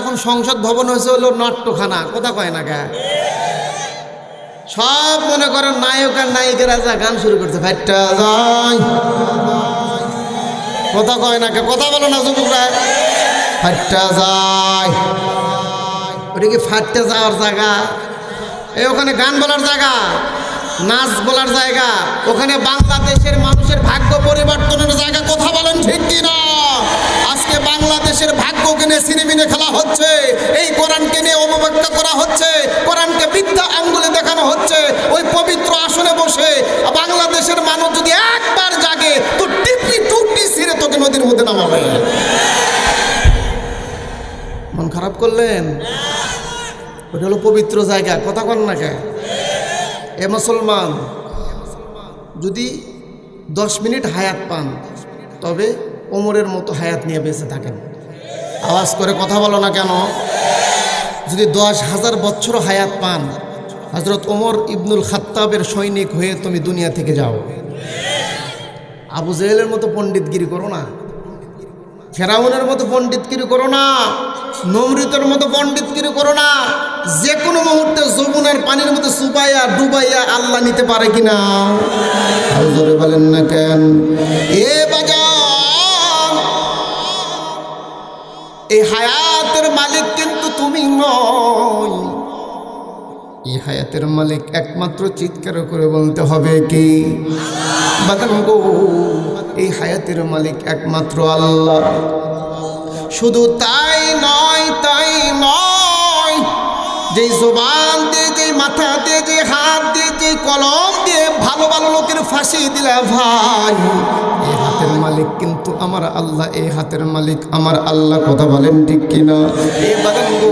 এখন সংসদ ভবন হয়েছে হলো নাট্যখানা, কথা কয় না কে? সব মনে করেন নায়ক আর নায়িকেরা যা গান শুরু করছে, ফাইটটা যায়, কথা কয় না কে? কথা বলো না যুবকরা, ফাইটটা যায়। ওটা কি ফাটতে যাওয়ার জায়গা? এই ওখানে গান বলার জায়গা, নাচ বলার জায়গা, ওখানে বাংলাদেশের মানুষের ভাগ্য পরিবর্তনের জায়গা। কথা বলেন ঠিক কিনা? আজকে বাংলাদেশের ভাগ্যকে নিয়ে সিনেমিনে খেলা হচ্ছে, এই কোরআনকে নিয়ে অপব্যাখ্যা করা হচ্ছে, কোরআনকে মিথ্যা আঙ্গুলে দেখানো হচ্ছে। ওই পবিত্র আসনে বসে বাংলাদেশের মানুষ যদি একবার জাগে তো টিপি টুপি ছিঁড়ে তোকে নদীর মধ্যে নামাবে। মন খারাপ করলেন? ওটা হলো পবিত্র জায়গা, কথা কন না কে? এ মুসলমান, যদি 10 মিনিট হায়াত পান তবে ওমরের মতো হায়াত নিয়ে বেঁচে থাকেন। আওয়াজ করে কথা বলো না কেন? যদি 10,000 বছর হায়াত পান, হযরত ওমর ইবনুল খাত্তাবের সৈনিক হয়ে তুমি দুনিয়া থেকে যাও। আবু জেহেলের মতো পণ্ডিতগিরি করো না, ফেরাউনের মতো পণ্ডিতগিরি করো না, নমরুদের মতো পণ্ডিতগিরি করো না। যে কোনো মুহূর্তে যমুনার পানির মধ্যে চুবাইয়া ডুবাইয়া আল্লাহ নিতে পারে কিনা? আর জোরে বলেন না কেন? এ বাজান, এই হায়াতের মালিক কিন্তু তুমি নয়। এই হায়াতের মালিক একমাত্র চিৎকার করে বলতে হবে কি? বাদাম গো, এই হায়াতের মালিক একমাত্র আল্লাহ। শুধু তাই নয়, তাই নয়, যেই জবান দিয়ে, যেই মাথা দিয়ে, যে হাত দিয়ে, যে কলম দিয়ে ভালো ভালো লোকের ফাঁসি দিলা ভাই, এই হাতের মালিক কিন্তু আমার আল্লাহ, এই হাতের মালিক আমার আল্লাহ। কথা বলেন ঠিক কিনা? এই বাদাম গো,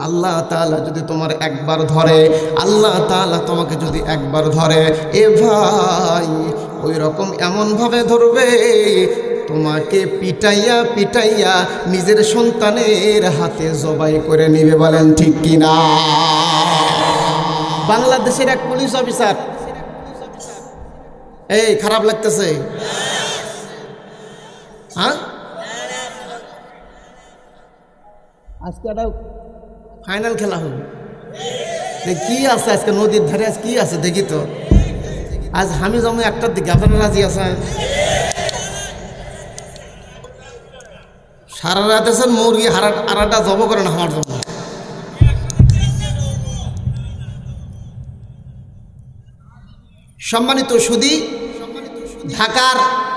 আল্লাহ তাআলা যদি তোমার একবার ধরে, আল্লাহ তাআলা তোমাকে যদি একবার ধরে, এ ভাই ওই রকম এমনভাবে ধরবে তোমাকে পিটাইয়া পিটাইয়া নিজের সন্তানের হাতে জবাই করে নিবে। বলেন ঠিক কিনা? বাংলাদেশের এক পুলিশ অফিসার, এই খারাপ লাগতেছে? হ্যাঁ, আজকে একটা ফাইনাল খেলা হবে, কি আছে আজকে নদীর ধারে, আজ কি আছে দেখি তো। আজ আমি যেমন 1টার দিকে, আপনারা রাজি আছেন? সারা রাত আছেন, মুরগি আড়াটা জব করেন আমার জন্য। সম্মানিত সুধী, ঢাকার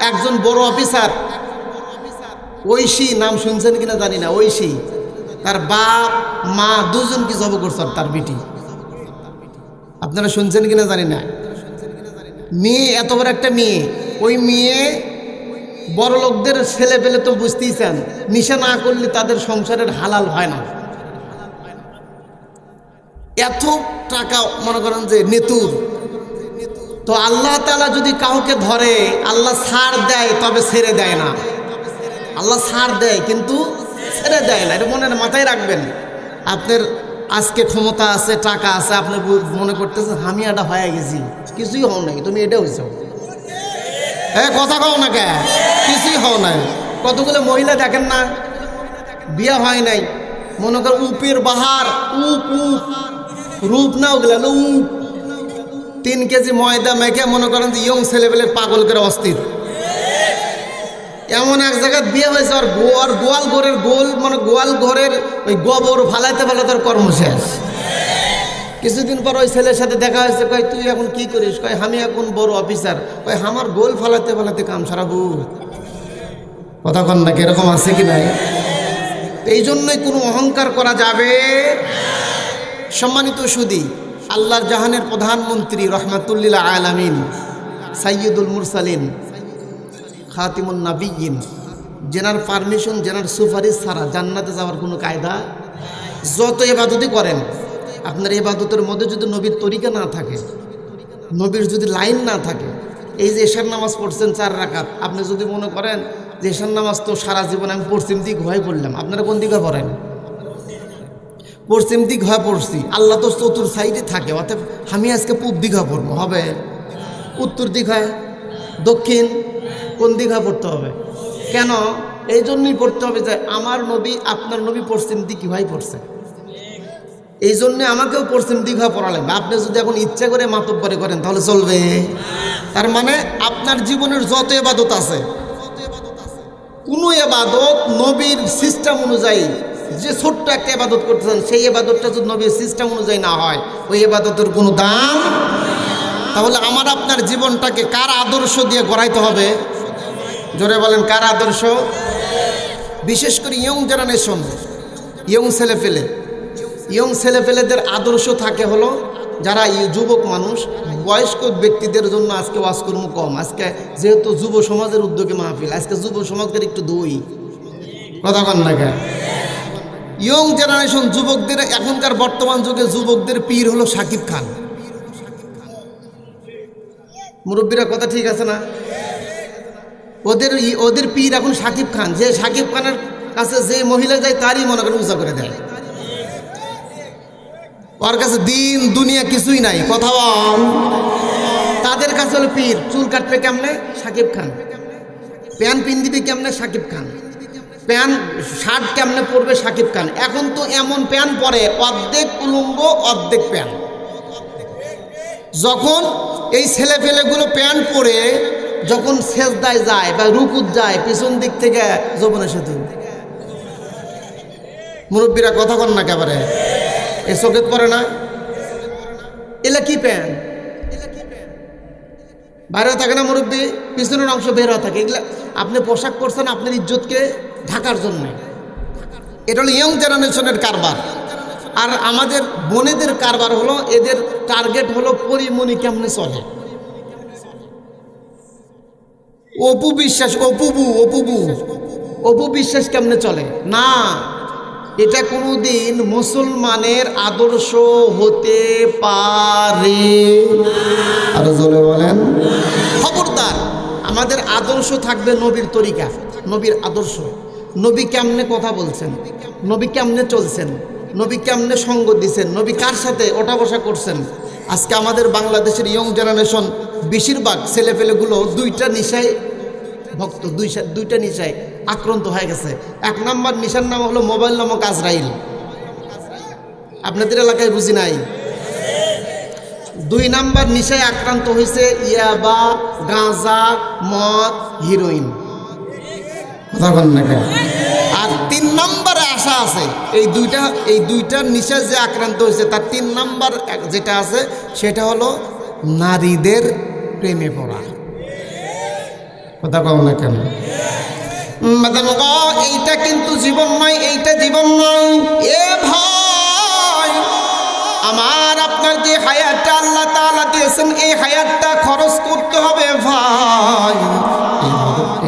একজন বড় অফিসার, ঐশী নাম শুনছেন কিনা জানি না, ঐশী, তার বাপ মা দুজন কি জব করছেন তার বেটি, আপনারা শুনছেন কিনা জানি না। মেয়ে, এত বড় একটা মেয়ে, ওই মেয়ে বড় লোকদের ছেলে পেলে তো বুঝতেই চান, নিশা না করলে তাদের সংসারের হালাল হয় না। এত টাকা মনে করেন যে নেতুর। তো আল্লাহ তাআলা যদি কাউকে ধরে, আল্লাহ ছাড় দেয় তবে ছেড়ে দেয় না। আল্লাহ ছাড় দেয় কিন্তু ছেড়ে দেয় না, এটা মনের মাথায় রাখবেন। আপনার আজকে ক্ষমতা আছে, টাকা আছে, আপনি মনে করতেছেন আমি এটা হয়ে গেছি, কিছুই হও নাই, তুমি এটা হয়েছ। কথা কও না কে? কিছুই হও নাই। কতগুলো মহিলা দেখেন না, বিয়ে হয় নাই, মনে কর উপের বাহার, উপ উপ রূপ না, ওগুলো উপ 3 কেজি ময়দা মেখে মনে করেন যে ইয়ং ছেলেবেলের পাগল করে অস্থির। এমন এক জায়গায় বিয়ে হয়েছে, আর গোয়াল ঘরের গোল, মানে গোয়াল ঘরের ওই গোবর ফালাইতে ফালাতে কর্ম শেষ। কিছুদিন পর ওই ছেলের সাথে দেখা হয়েছে, কয় তুই এখন কি করিস? কয় আমি এখন বড় অফিসার। কয় আমার গোল ফালাতে ফালাতে কাম সারাবো। কথা কন নাকি? এরকম আছে কি নাই? এই জন্যই কোনো অহংকার করা যাবে। সম্মানিত সুধী, আল্লাহর জাহানের প্রধানমন্ত্রী রহমাতুল্লিল আলামিন সাইয়্যিদুল মুরসালিন খাতিমুন নাবিয়্যিন, যেনার পারমিশন, যেনার সুপারিশ ছাড়া জান্নাতে যাওয়ার কোনো কায়দা। যত ইবাদতই করেন, আপনার ইবাদতের মধ্যে যদি নবীর তরিকা না থাকে, নবীর যদি লাইন না থাকে, এই যে এশার নামাজ পড়ছেন 4 রাকাত, আপনি যদি মনে করেন যে এশার নামাজ তো সারা জীবন আমি পশ্চিম দিক হয়ে পড়লাম, আপনারা কোন দিকে পড়েন? পশ্চিম দিক হয়ে পড়ছি। আল্লাহ তো চতুর সাইডে থাকে, অর্থাৎ আমি আজকে পূব দিঘা পড়বো, হবে উত্তর দিঘায়, দক্ষিণ, কোন দিঘা পড়তে হবে? কেন? এই জন্যই পড়তে হবে যে আমার নবী আপনার নবী পশ্চিম দিক ভাই পড়ছে, এই জন্যে আমাকেও পশ্চিম দিক হয়ে পড়া লাগবে। আপনি যদি এখন ইচ্ছা করে মাতব্বরি করেন তাহলে চলবে? তার মানে আপনার জীবনের যত ইবাদত আছে, কোনো ইবাদত নবীর সিস্টেম অনুযায়ী, যে ছোট্ট একটা ইবাদত করতেছেন সেই ইবাদতটা যদি নবীর সিস্টেম অনুযায়ী না হয় ওই ইবাদতের কোনো দাম। তাহলে আমার আপনার জীবনটাকে কার আদর্শ দিয়ে গড়াইতে হবে? জোরে বলেন, কার আদর্শ? বিশেষ করে ইয়ং জেনারেশন, ইয়ং ছেলেপেলেদের আদর্শ থাকে হলো যারা যুবক মানুষ, বয়স্ক ব্যক্তিদের জন্য আজকে ওয়াজকর্ম কম। আজকে যেহেতু যুব সমাজের উদ্যোগে মাহফিল, আজকে যুব সমাজের একটু দুই কথা কন না কেন? ইয়ং জেনারেশন যুবকদের, এখনকার বর্তমান যুগে যুবকদের পীর হলো শাকিব খান। মুরব্বীরা কথা ঠিক আছে না? ওদের পীর এখন শাকিব খান। যে শাকিব খানের কাছে যে মহিলা যায় তারই মনে করেন উঁচা করে দেয়। ওর কাছে দিন দুনিয়া কিছুই নাই, কথা বল। তাদের কাছে হলো পীর। চুল কাটবে কেমনে? শাকিব খান। প্যান্ট পিন দিবে কেমনে? শাকিব খান। প্যান্ট শার্ট কেমনে পরবে? শাকিব খান। এখন তো এমন প্যান্ট পরে অর্ধেক উলঙ্গ অর্ধেক প্যান্ট। যখন এই ছেলেপেলেগুলো প্যান্ট পরে যখন সেজদায় যায় বা রুকুত যায়, পিছন দিক থেকে যৌবনের সেতু। মুরব্বীরা কথা কন না একেবারে, এ চোখে পড়ে না? এলা কি প্যান্ট? বাইরে থাকে না মুরব্বী, পিছনের অংশ বের হয়ে থাকে। এগুলা আপনি পোশাক পরছেন আপনার ইজ্জতকে ঢাকার জন্য। এটা হলো ইয়ং জেনারেশনের কারবার। আর আমাদের বোনেদের কারবার হলো, এদের টার্গেট হলো পরিমণি কেমনে চলে। অপু বিশ্বাস কেমনে চলে না, এটা কোনোদিন মুসলমানের আদর্শ হতে পারে। আরো জোরে বলেন, খবরদার। আমাদের আদর্শ থাকবে নবীর তরিকা, নবীর আদর্শ। নবী কেমনে কথা বলছেন, নবী কেমনে চলছেন, নবী কেমনে সঙ্গ দিচ্ছেন, নবী কার সাথে ওঠা বসা করছেন। আজকে আমাদের বাংলাদেশের ইয়ং জেনারেশন বেশিরভাগ ছেলেপেলেগুলো দুইটা নিশায় ভক্ত, দুইটা নিশায় আক্রান্ত হয়ে গেছে। এক নম্বর নিশার নাম হলো মোবাইল নামক আজরাইল। আপনাদের এলাকায় বুঝি নাই? দুই নাম্বার নিশায় আক্রান্ত হয়েছে ইয়াবা, গাঁজা, মদ, হিরোইন। আর তিন নম্বরে আশা আছে এই দুইটার নিশায় যে আক্রান্ত হয়েছে তার তিন নাম্বার যেটা আছে সেটা হলো নারীদের প্রেমে পড়া। কথা কম না কেন? এইটা কিন্তু জীবন নয়, এইটা জীবন নয়। এ ভাই, আমার আপনার যে হায়াতটা আল্লাহ তাআলা দিয়েছেন এই হায়াতটা খরচ করতে হবে ভাই।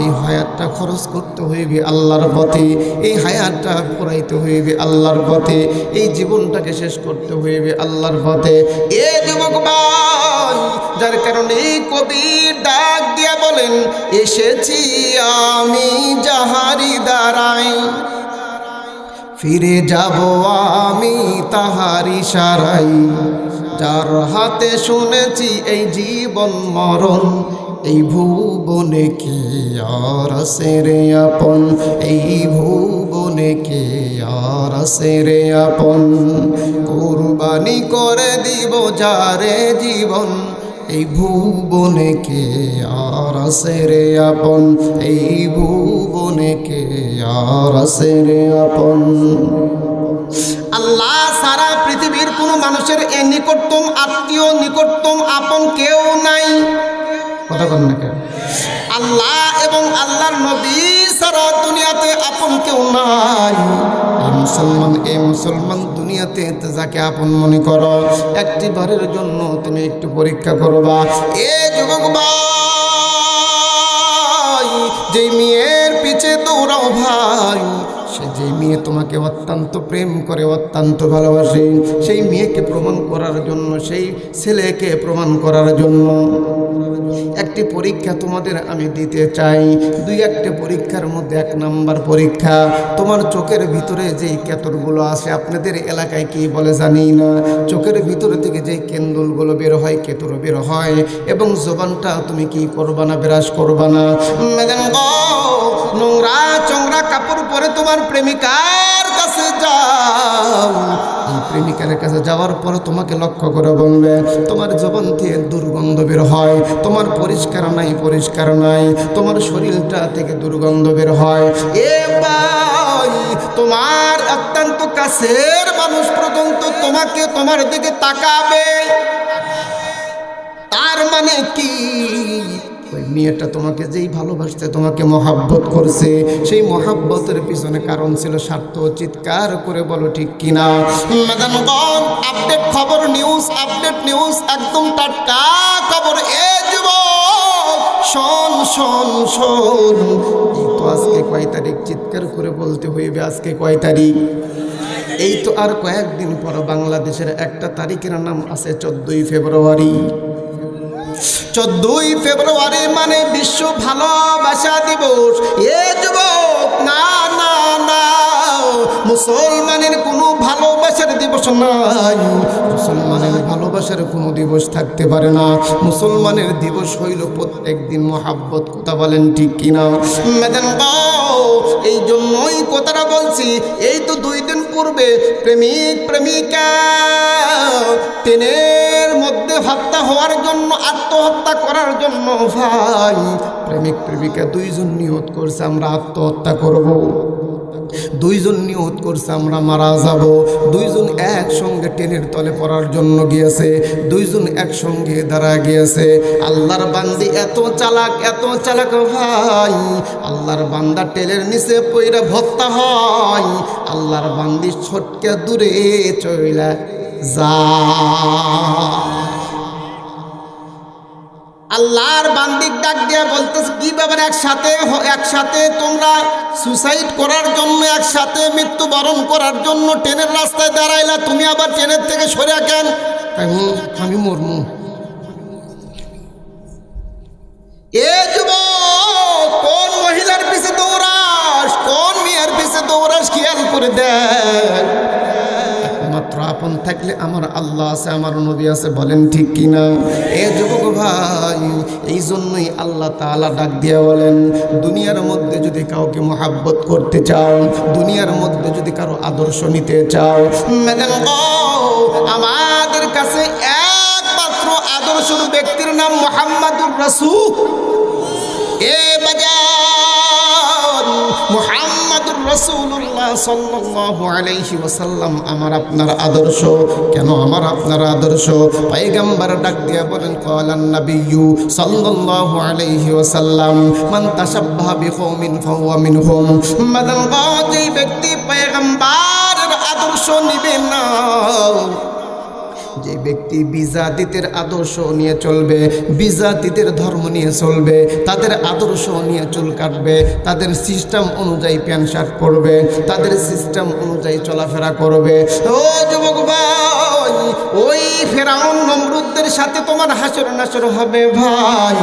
এই হায়াতটা খরচ করতে হইবে আল্লাহর পথে, এই হায়াতটা পুরাইতে হইবে আল্লাহর পথে, এই জীবনটাকে শেষ করতে হইবে আল্লাহর পথে। এ যুবক ভাই, যার কারণে কবির ডাক দিয়া বলেন, এসেছি আমি যাহারি দ্বারাই, ফিরে যাব আমি তাহারি সারাই। যার হাতে শুনেছি এই জীবন মরণ, এই ভুবনে কি আর আছে রে আপন, এই ভুবনে কি আর আছে রে আপন। কুরবানি করে দিব যারে জীবন, এই ভুবনে কে আর আছে রে আপন, এই ভুবনে কে আর আছে রে আপন। আল্লাহ সারা পৃথিবীর কোনো মানুষের এ নিকটতম আত্মীয়, নিকটতম আপন কেউ নাই। কথা বল না কেন? আল্লাহ এবং আল্লাহর নবী সারা দুনিয়াতে আপন কেউ নাই। এই মুসলমান দুনিয়াতে যাকে আপন মনে করো, একটি বারের জন্য তুমি একটু পরীক্ষা করবা। এ যুবক ভাই, যে মেয়ের পিছে দৌড়াও ভাই, সে যে মেয়ে তোমাকে অত্যন্ত প্রেম করে, অত্যন্ত ভালোবাসে, সেই মেয়েকে প্রমাণ করার জন্য, সেই ছেলেকে প্রমাণ করার জন্য একটি পরীক্ষা তোমাদের আমি দিতে চাই। দুই একটা পরীক্ষার মধ্যে এক নাম্বার পরীক্ষা, তোমার চোখের ভিতরে যেই কেতরগুলো আছে, আপনাদের এলাকায় কি বলে জানি না, চোখের ভিতরে থেকে যেই কেন্দুলগুলো বের হয়, কেতর বের হয়, এবং জবানটা তুমি কি করবা না, বিরাজ করবা না। নোংরা চোংরা কাপড় পরে তোমার প্রেমিকার কাছে যাও, এই প্রেমিকার কাছে যাওয়ার পরে তোমাকে লক্ষ্য করে বলবে, তোমার জবান থেকে দুর্গন্ধ বের হয়, তোমার পরিষ্কার নাই, পরিষ্কার নাই, তোমার শরীরটা থেকে দুর্গন্ধ বের হয়। এ ভাই, তোমার অত্যন্ত কাছের মানুষ পর্যন্ত তোমাকে, তোমার দিকে তাকাবে। তার মানে কি? ওই মেয়েটা তোমাকে যেই ভালোবাসতে, তোমাকে মহাব্বত করছে, সেই মহাব্বতের পিছনে কারণ ছিল স্বার্থ। চিৎকার করে বলো ঠিক কিনা? ম্যাডামগণ, আপডেট খবর, নিউজ, আপডেট নিউজ, একদম টাটকা খবর। এ যুবক, শোন শোন শোন, এই তো আজকে কয় তারিখ? চিৎকার করে বলতে হইবে, আজকে কয় তারিখ? এই তো আর কয়েকদিন পর বাংলাদেশের একটা তারিখের নাম আছে 14ই ফেব্রুয়ারি। 14ই ফেব্রুয়ারি মানে বিশ্ব ভালোবাসা দিবস। এ যুবক, না না না, মুসলমানের কোনো ভালোবাসার দিবস নাই, মুসলমানের ভালোবাসার কোনো দিবস থাকতে পারে না। মুসলমানের দিবস হইল প্রত্যেক দিন মহাব্বত। কথা বলেন ঠিক কিনা? ম্যাডাম, এই জন্যই কথাটা বলছি। এই তো 2 দিন পূর্বে প্রেমিক প্রেমিকা ট্রেনের মধ্যে হত্যা হওয়ার জন্য, আত্মহত্যা করার জন্য ভাই প্রেমিক প্রেমিকা 2 জন নিয়ত করছে আমরা আত্মহত্যা করব। 2 জন নিয়ত করছে আমরা মারা যাব। 2 জন একসঙ্গে ট্রেনের তলে পড়ার জন্য গিয়েছে, 2 জন একসঙ্গে দাঁড়া গিয়েছে। আল্লাহর বান্দি এত চালাক, এত চালাক ভাই, আল্লাহর বান্দা ট্রেনের নিচে পইরা হত্যা হয়, আল্লাহর বান্দি ছটকে দূরে চইলা যা। আল্লাহর বান্দিক ডাক দিয়া বলতেছে, কি ব্যাপার? একসাথে তোমরা সুসাইড করার জন্য, একসাথে মৃত্যুবরণ করার জন্য ট্রেনের রাস্তায় দাঁড়াইলা, তুমি আবার ট্রেনের থেকে সরে কেন? আমি মরমু। এ যুবক, কোন মহিলার পিছে দৌড়াস, কোন মেয়ের পিছে দৌড়াস, খেয়াল করে দেখ। মাত্র আপন থাকলে আমার আল্লাহ আছে, আমার নবী আছে। বলেন ঠিক কিনা? এ যুবক ভাই, এই জন্যই আল্লাহ তাআলা ডাক দিয়ে বলেন, দুনিয়ার মধ্যে যদি কাউকে মহাব্বত করতে চাও, দুনিয়ার মধ্যে যদি কারো আদর্শ নিতে চাও, আমাদের কাছে একমাত্র আদর্শ ব্যক্তির নাম মুহাম্মাদুর রাসূল। এ বাজার, মুহাম্মাদুর রাসূলুল্লাহ সাল্লাল্লাহু আলাইহি ওয়াসাল্লাম আমার আপনার আদর্শ। কেন আমার আপনার আদর্শ? পয়গম্বর ডাক দিয়া বলেন, ক্বালান নাবিয়্যু সাল্লাল্লাহু আলাইহি ওয়াসাল্লাম, মান তাশাব্বাহা বিকওমিন ফাহুয়া মিনহুম। মাদান যেই ব্যক্তি পয়গম্বরের আদর্শ নিবে না, যে ব্যক্তি বিজাতিদের আদর্শ নিয়ে চলবে, বিজাতিদের ধর্ম নিয়ে চলবে, তাদের আদর্শ নিয়ে চুল কাটবে, তাদের সিস্টেম অনুযায়ী প্যান্ট শার্ট পরবে, তাদের সিস্টেম অনুযায়ী চলাফেরা করবে, ও যুবক ভাই, ওই ফেরাউন নমরুদদের সাথে তোমার হাসর নাসর হবে ভাই।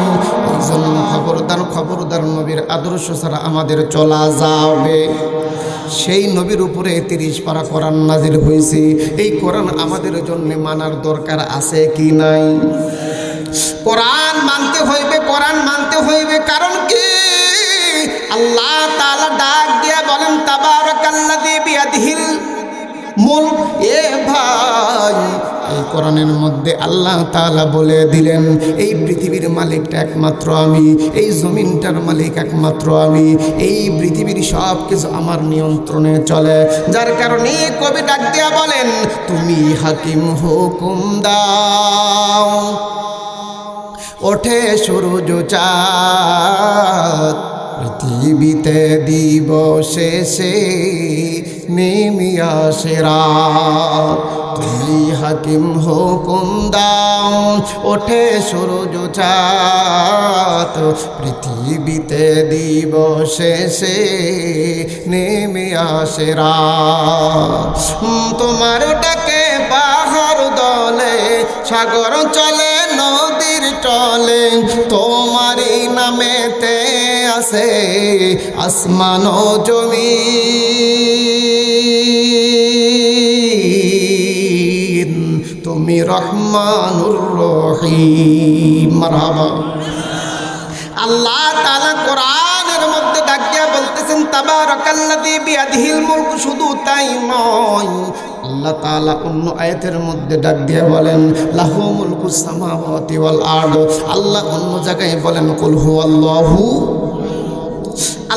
এই জন্য খবরদার, খবরদার, নবীর আদর্শ ছাড়া আমাদের চলা যাবে। সেই নবীর উপরে 30 পারা কোরআন নাজিল হয়েছে। এই কোরআন আমাদের জন্য মানার দরকার আছে কি নাই? কোরআন মানতে হইবে, কোরআন মানতে হইবে। কারণ কি? আল্লাহ তাআলা ডাক দিয়া বলেন, তাবারাকাল্লাযী বিয়াদিহিল মুলক। এ ভাই, এই কোরআনের মধ্যে আল্লাহ তাআলা বলে দিলেন, এই পৃথিবীর মালিকটা একমাত্র আমি, এই জমিনটার মালিক একমাত্র আমি, এই পৃথিবীর সব কিছু আমার নিয়ন্ত্রণে চলে। যার কারণে কবি ডাক দিয়া বলেন, তুমি হাকিম হুকুম দাও, ওঠে সূরজ চাঁদ, পৃথিবীতে দিবসে নেমে আসে রাত। তুমি হাকিম হুকুম দাও, ওঠে সূরজ চাঁদ, পৃথিবীতে দিবসে নেমে আসে রাত। তোমার ডাকে পাহাড় দলে, সাগর চলে নদীর টলে, তোমারই নামেতে আছে আসমান ও জমিন, তুমি রহমানুর রহিম। মারহাবা। আল্লাহ তাআলা কোরআনের মধ্যে ডাক দিয়া বলতে বলতেছেন তাবারাকাল্লাযী বিয়াদিহিল মুলক, শুধু তাই নয়, আল্লাহ তাআলা অন্য আয়াতের মধ্যে ডাক দিয়ে বলেন লাহু মুলকুস সামাওয়াতি ওয়াল আরদ। আল্লাহ অন্য জায়গায় বলেন কুল হুয়াল্লাহু,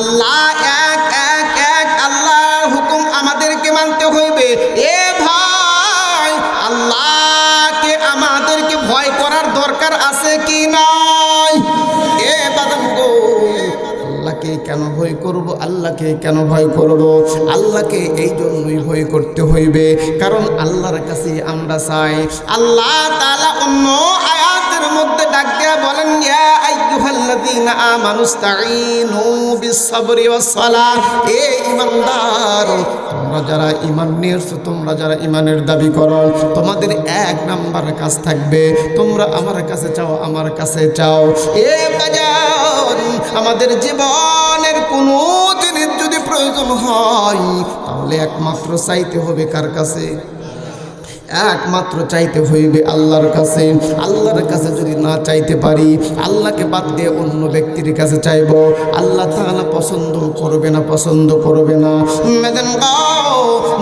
আল্লাহ এক এক এক, আল্লাহর হুকুম আমাদেরকে মানতে হইবে। এ ভাই, আল্লাহকে আমাদেরকে ভয় করার দরকার আছে কি নাই? এ বাদাম গো, আল্লাহকে কেন ভয় করব? আল্লাহকে কেন ভয় করব? আল্লাহকে এই জন্যই ভয় করতে হইবে কারণ আল্লাহর কাছে আমরা চাই। আল্লাহ তাআলা অন্য আয়াতের মধ্যে ডাক দিয়া বলেন ইয়া আইয়ুহাল্লাযীনা আমানুস্তাঈনু বিস-সাবরি ওয়াস-সালাহ। এ ঈমানদার, তোমরা যারা ঈমান নিয়েছো, তোমরা যারা ঈমানের দাবি করো, তোমাদের এক নাম্বার কাজ থাকবে, তোমরা আমার কাছে চাও, আমার কাছে চাও। এ বাজান, আমাদের জীবনের কোনো জিনিস যদি প্রয়োজন হয় তাহলে একমাত্র চাইতে হবে কার কাছে? একমাত্র চাইতে হইবে আল্লাহর কাছে। আল্লাহর কাছে যদি না চাইতে পারি, আল্লাহকে বাদ দিয়ে অন্য ব্যক্তির কাছে চাইব, আল্লাহ তাআলা পছন্দ করবে না, পছন্দ করবে না।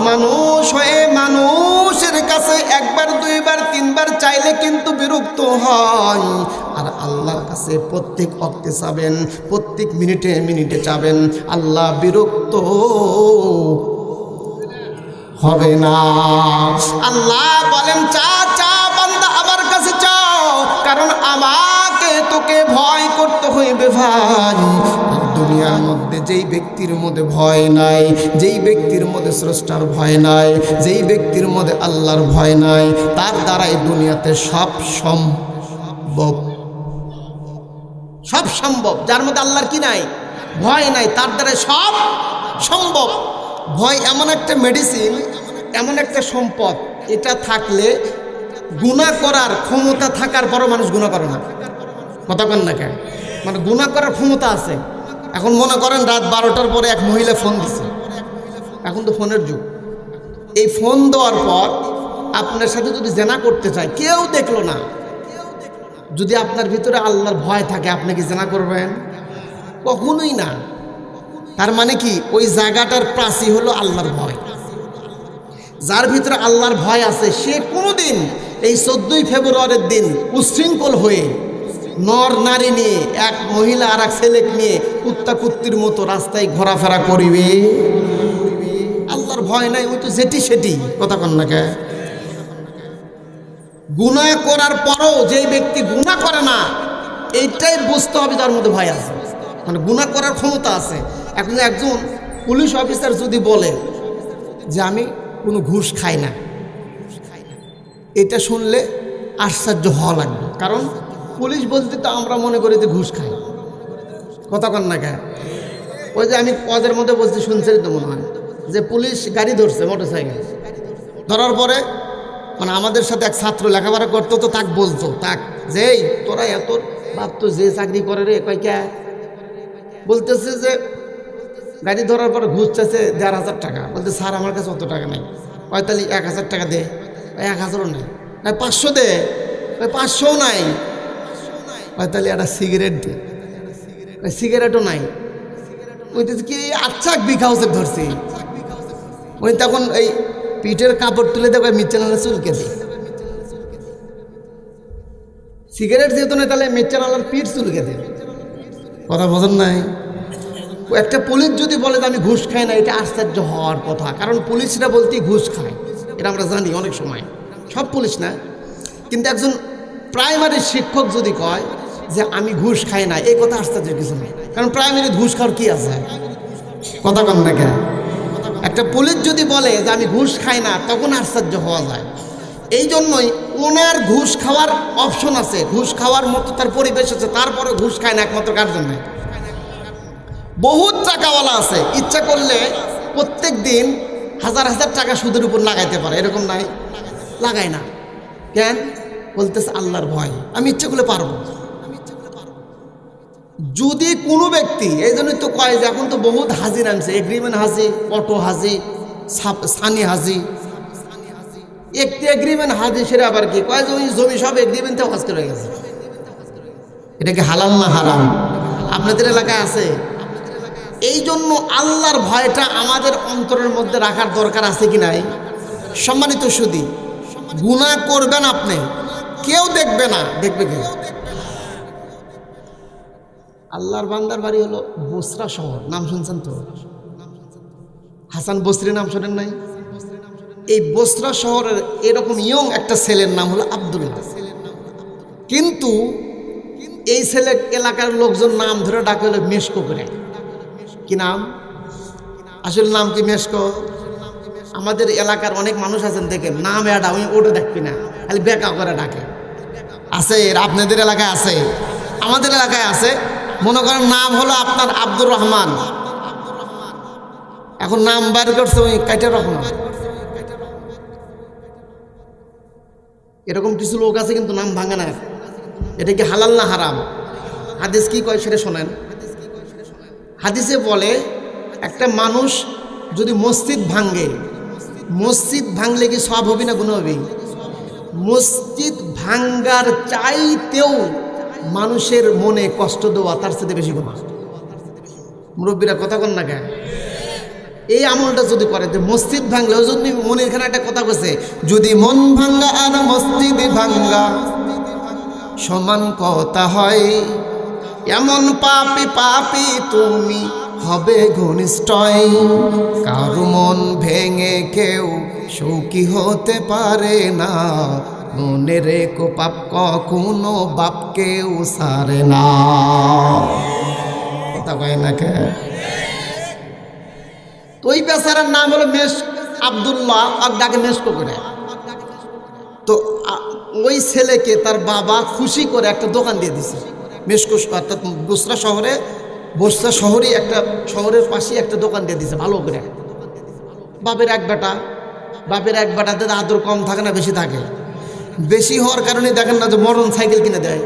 মানুষ হয়ে মানুষের কাছে একবার দুইবার তিনবার চাইলে কিন্তু বিরক্ত হয়, আর আল্লাহর কাছে প্রত্যেক ওয়াক্তে চাবেন, প্রত্যেক মিনিটে মিনিটে চাবেন, আল্লাহ বিরক্ত হবে না। আল্লাহ বলেন চা চা বান্দা আমার কাছে চাও, কারণ আমাকে তোকে ভয় করতে হইবে ভাই। দুনিয়ার মধ্যে যেই ব্যক্তির মধ্যে ভয় নাই, যেই ব্যক্তির মধ্যে স্রষ্টার ভয় নাই, যেই ব্যক্তির মধ্যে আল্লাহর ভয় নাই, তার দ্বারাই দুনিয়াতে সব সম্ভব। সব সম্ভব। যার মধ্যে আল্লাহর কি নাই? ভয় নাই, তার দ্বারাই সব সম্ভব। ভয় এমন একটা মেডিসিন, এমন একটা সম্পদ, এটা থাকলে গুনাহ করার ক্ষমতা থাকার পরও মানুষ গুনাহ করে না। কথা বলেন না কেন? মানে গুনাহ করার ক্ষমতা আছে। এখন মনে করেন রাত 12টার পরে এক মহিলা ফোন দিচ্ছে, এখন তো ফোনের যুগ। এই ফোন দেওয়ার পর আপনার সাথে যদি জেনা করতে চায়, কেউ দেখলো না, যদি আপনার ভিতরে আল্লাহর ভয় থাকে, আপনি কি জেনা করবেন? কখনোই না। তার মানে কি? ওই জায়গাটার প্রাচী হলো আল্লাহর ভয়। যার ভিতরে আল্লাহর ভয় আছে সে কোনোদিন এই 14ই ফেব্রুয়ারির দিন উচ্ছৃঙ্খল হয়ে নর নারী নিয়ে, এক মহিলা আর এক ছেলেকে নিয়ে কুত্তা কুত্তির মতো রাস্তায় ঘোরাফেরা করিবে? আল্লাহর ভয় নাই, ওই তো যেটি সেটি। কথা কন না কে? গুনাহ করার পরও যে ব্যক্তি গুনাহ করে না, এইটাই বুঝতে হবে যার মধ্যে ভয় আছে, মানে গুনাহ করার ক্ষমতা আছে। এখন একজন পুলিশ অফিসার যদি বলে যে আমি কোনো ঘুষ খাই না, এটা শুনলে আশ্চর্য হওয়া লাগবে, কারণ পুলিশ বলতে তো আমরা মনে করি যে ঘুষ খাই। কথা কন না কেন? ওই যে আমি পদের মধ্যে বলছি, শুনছেন তো মনে হয়, যে পুলিশ গাড়ি ধরছে, মোটরসাইকেল ধরার পরে, মানে আমাদের সাথে এক ছাত্র লেখাপড়া করতো, তো তাক বলতো, তাক যে তোরা এত বাপ তো যে চাকরি করে রে, কয় কে? বলতেছে যে গাড়ি ধরার পরে ঘুষ চাইছে 1,500 টাকা। বলতে স্যার আমার কাছে অত টাকা নেই। কয় তাহলে 1,000 টাকা দে। 1,000ও নেই। 500 দে। 500ও নাই। কয় তাহলে একটা সিগারেট দে। সিগারেটও নাই। বলতেছে কি আচ্ছা বিঘা হাউসে ধরছি। উনি তখন এই পিঠের কাপড় তুলে দেবে, মিচ্ছানালা চুলকে দে। সিগারেট যেহেতু নেই, তাহলে মিচ্ছানালার পিঠ চুলকে দে। কথা বোঝেন নাই? একটা পুলিশ যদি বলে যে আমি ঘুষ খাই না, এটা আশ্চর্য হওয়ার কথা, কারণ পুলিশরা বলতেই ঘুষ খায়, এটা আমরা জানি অনেক সময়, সব পুলিশ না। কিন্তু একজন প্রাইমারি শিক্ষক যদি কয় যে আমি ঘুষ খাই না, এই কথা আশ্চর্য কিছু নেই, কারণ প্রাইমারি ঘুষ খাওয়ার কি আছে? কথা কম না কেন? একটা পুলিশ যদি বলে যে আমি ঘুষ খাই না, তখন আশ্চর্য হওয়া যায়। এই জন্যই ওনার ঘুষ খাওয়ার অপশন আছে, ঘুষ খাওয়ার মতো তার পরিবেশ আছে, তারপরে ঘুষ খায় না একমাত্র কার জন্য? বহুত টাকাওয়ালা আছে, ইচ্ছা করলে প্রত্যেক দিন হাজার হাজার টাকা সুদের উপর লাগাইতে পারে, এরকম নাই? লাগায় না কেন? বলতেছে আল্লাহর ভয়, আমি ইচ্ছা করলে পারবো। যদি কোনো ব্যক্তি, এই জন্যই তো কয় যে এখন তো বহুত হাজি নামছে, এগ্রিমেন্ট হাজি, অটো হাজি, সানি হাজি। একটি এগ্রিমেন্ট হাজি, সেটা আবার কি কয় যে ওই জমি সব এগ্রিমেন্টে হজ করে গেছে। এটা কি হালাল না হারাম? আপনাদের এলাকায় আছে? এই জন্য আল্লাহর ভয়টা আমাদের অন্তরের মধ্যে রাখার দরকার আছে কি নাই? সম্মানিত সুধী, গুনাহ করবেন আপনি, কেউ দেখবে না, দেখবে কে? আল্লাহর বান্দার বাড়ি হলো বসরা শহর, নাম শুনছেন তো? হাসান বসরি নাম শোনেন নাই? এই বসরা শহরের এরকম ইয়ং একটা ছেলের নাম হলো আব্দুল্লাহ। কিন্তু এই ছেলে এলাকার লোকজন নাম ধরে ডাকে হলো মেশকো করে। কি নাম? আসলে নাম কি মেশকো? আমাদের এলাকার অনেক মানুষ আছেন দেখেন নাম এটা আমি ওটা দেখবি না, খালি বেকা করে ডাকে। আছে, আপনাদের এলাকায় আছে, আমাদের এলাকায় আছে। মনে করেন নাম হলো আপনার আব্দুর রহমান, এখন নাম বাইর করছে ওই কাইটার রহমান। এরকম কিছু লোক আছে কিন্তু নাম ভাঙে না। এটা কি হালাল না হারাম? হাদিস কি কয় সেটা শোনেন। হাদিসে বলে একটা মানুষ যদি মসজিদ ভাঙে, মসজিদ ভাঙলে কি সওয়াব হবে না গুনাহ হবে? মসজিদ ভাঙ্গার চাইতেও মানুষের মনে কষ্ট দেওয়া তার সাথে বেশি গুনাহ। মুরব্বীরা কথা কন না কেন? এই আমলটা যদি করে যে মসজিদ ভাঙলে, যদি মনের এখানে একটা কথা কইছে, যদি মন ভাঙ্গা আর মসজিদ ভাঙ্গা সমান কথা হয়, এমন পাপী পাপী তুমি হবে ঘনিষ্ঠই। কারো মন ভেঙে কেউ সুখী হতে পারে না, মনে রেখো পাপ কখনো বাপকেও সারে না। কথা কয় না কে? ওই বেচারার নাম হলো মেশ আব্দুল্লাহ, আর ডাকে মেশকো করে। তো ওই ছেলেকে তার বাবা খুশি করে একটা দোকান দিয়ে দিছে মেশকো, অর্থাৎ বসরা শহরে, বসরা শহরে একটা শহরের পাশে একটা দোকান দিয়ে দিছে ভালো করে। বাপের এক বেটা, বাপের এক বেটাতে আদর কম থাকে না বেশি থাকে? বেশি হওয়ার কারণে দেখেন না যে মরণ সাইকেল কিনে দেয়।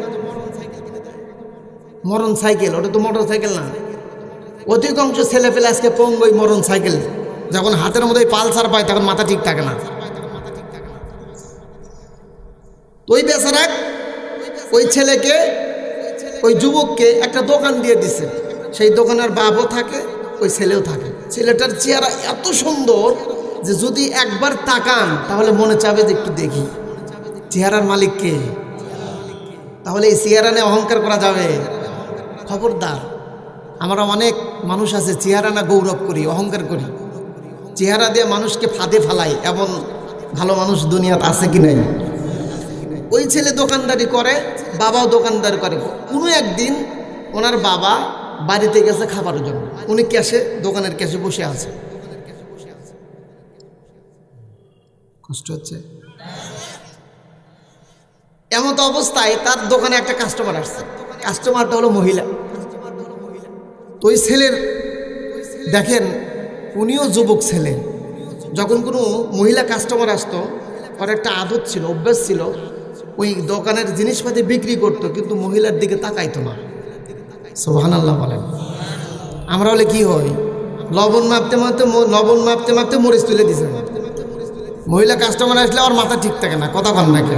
মরণ সাইকেল, ওটা তো মোটর সাইকেল না। অধিকাংশ ছেলে পেলে আজকে পঙ্গই মরণ সাইকেল, যখন হাতের মধ্যে পালসার পায় তখন মাথা ঠিক থাকে না। ওই বেচারা ওই ছেলেকে, ওই যুবককে একটা দোকান দিয়ে দিছে। সেই দোকানের বাপও থাকে, ওই ছেলেও থাকে। ছেলেটার চেহারা এত সুন্দর যে যদি একবার তাকান তাহলে মনে চাবে যে একটু দেখি চেহারার মালিক কে। তাহলে এই চেহারা নিয়ে অহংকার করা যাবে? খবরদার। আমরা অনেক মানুষ আছে চেহারা না গৌরব করি, অহংকার করি, চেহারা দিয়ে মানুষকে ফাঁদে ফালাই। এমন ভালো মানুষ দুনিয়াতে আছে কি নাই? ওই ছেলে দোকানদারি করে, বাবাও দোকানদারি করে। কোনো একদিন ওনার বাবা বাড়িতে গেছে খাবারের জন্য, উনি ক্যাশে, দোকানের ক্যাশে বসে আছে। কষ্ট হচ্ছে? এমত অবস্থায় তার দোকানে একটা কাস্টমার আসছে। কাস্টমারটা হলো মহিলা। তো ওই ছেলের দেখেন, উনিও যুবক ছেলে, যখন কোনো মহিলা কাস্টমার আসতো ওর একটা আদত ছিল, অভ্যাস ছিল, ওই দোকানের জিনিসপাতি বিক্রি করতো কিন্তু মহিলার দিকে তাকাইতো না। সুবহানাল্লাহ বলেন। আমরা হলে কি হয়, লবণ মাপতে মাপতে লবণ মাপতে মরিচ তুলে দিছে। মহিলা কাস্টমার আসলে ওর মাথা ঠিক থাকে না। কথা বল না কে?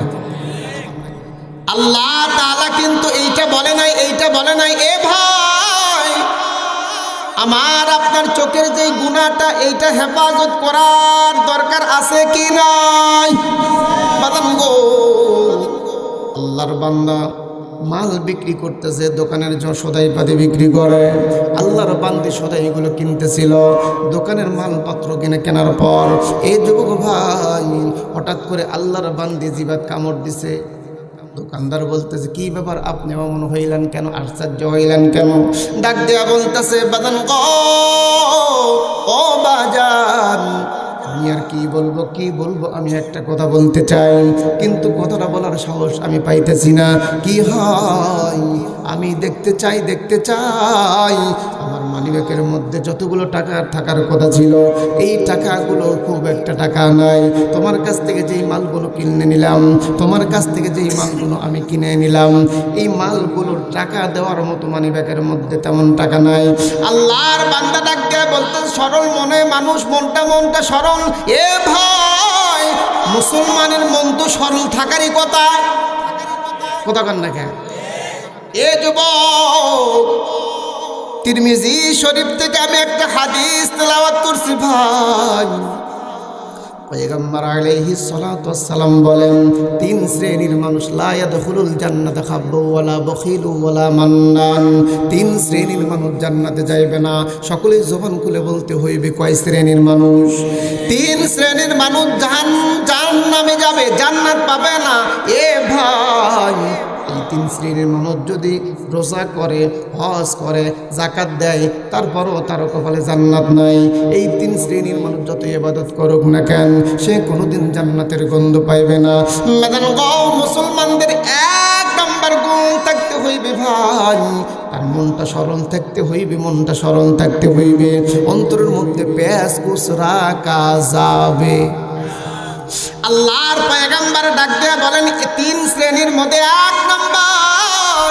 আল্লাহ তাআলা কিন্তু এইটা বলে নাই, এইটা বলে নাই। এ ভাই আমার, আপনার চোখের যে গুনাহটা, এইটা হেফাজত করার দরকার আছে কি নাই? বাদাম গো, আল্লাহর বান্দা মাল বিক্রি করতেছে, দোকানের সদাইপাতি বিক্রি করে, আল্লাহর বান্দি সদাইগুলো কিনতেছিল। দোকানের মালপত্র কেনার পর এই যুবক ভাই হঠাৎ করে আল্লাহর বান্দি জিবাত কামড় দিছে। দোকানদার বলতেছে, কি ব্যাপার, আপনি অমন হইলেন কেন, আশ্চর্য হইলেন কেন? ডাক দেয়া বলতেছে, বাদান গো, ও বাজান, আমি আর কি বলবো, আমি একটা কথা বলতে চাই কিন্তু কথাটা বলার সাহস আমি পাইতেছি না। কি হয়, আমি দেখতে চাই আমার মানিব্যাগের মধ্যে যতগুলো টাকা থাকার কথা ছিল, এই টাকাগুলো খুব একটা টাকা নাই। তোমার কাছ থেকে যেই মালগুলো কিনে নিলাম, তোমার কাছ থেকে যেই মালগুলো আমি কিনে নিলাম, এই মালগুলোর টাকা দেওয়ার মতো মানিব্যাগের মধ্যে তেমন টাকা নাই। আল্লাহর বান্দা ডাক দিয়ে বলতে, সরল মনে মানুষ, মনটা সরল। এ ভাই, মুসলমানের মন তো সরল থাকারই কথা কান না কেন? এ যুবক তিরমিজি শরীফ থেকে আমি একটা হাদিস তেলাওয়াত করছি ভাই। পয়গম্বর আলাইহিস সালাতু ওয়াস সালাম বলেন, তিন শ্রেণীর মানুষ লা ইয়াদখুলুল জান্নাতা খাব্বু ওয়ালা বখিলু ওয়ালা মান্নান। তিন শ্রেণীর মানুষ জান্নাতে যাইবে না। সকলেই জবান খুলে বলতে হইবে কয় শ্রেণীর মানুষ? তিন শ্রেণীর মানুষ জাহান্নামে যাবে, জান্নাত পাবে না। এ ভাই, এই তিন শ্রেণীর মানুষ যদি রোজা করে, হজ করে, যাকাত দেয়, তারপরও তার কপালে জান্নাত নাই। এই তিন শ্রেণীর মানুষ যত ইবাদত করুক না কেন, সে কোনোদিন জান্নাতের গন্ধ পাইবে না। মুসলমানদের এক নম্বর গুণ থাকতে হইবে ভাই, তার মনটা স্মরণ থাকতে হইবে, মনটা স্মরণ থাকতে হইবে। অন্তরের মধ্যে প্যাঁচ কুচ রাখা যাবে। আল্লাহর পয়গম্বর ডাক দিয়া বলেন, তিন শ্রেণীর মধ্যে এক নম্বর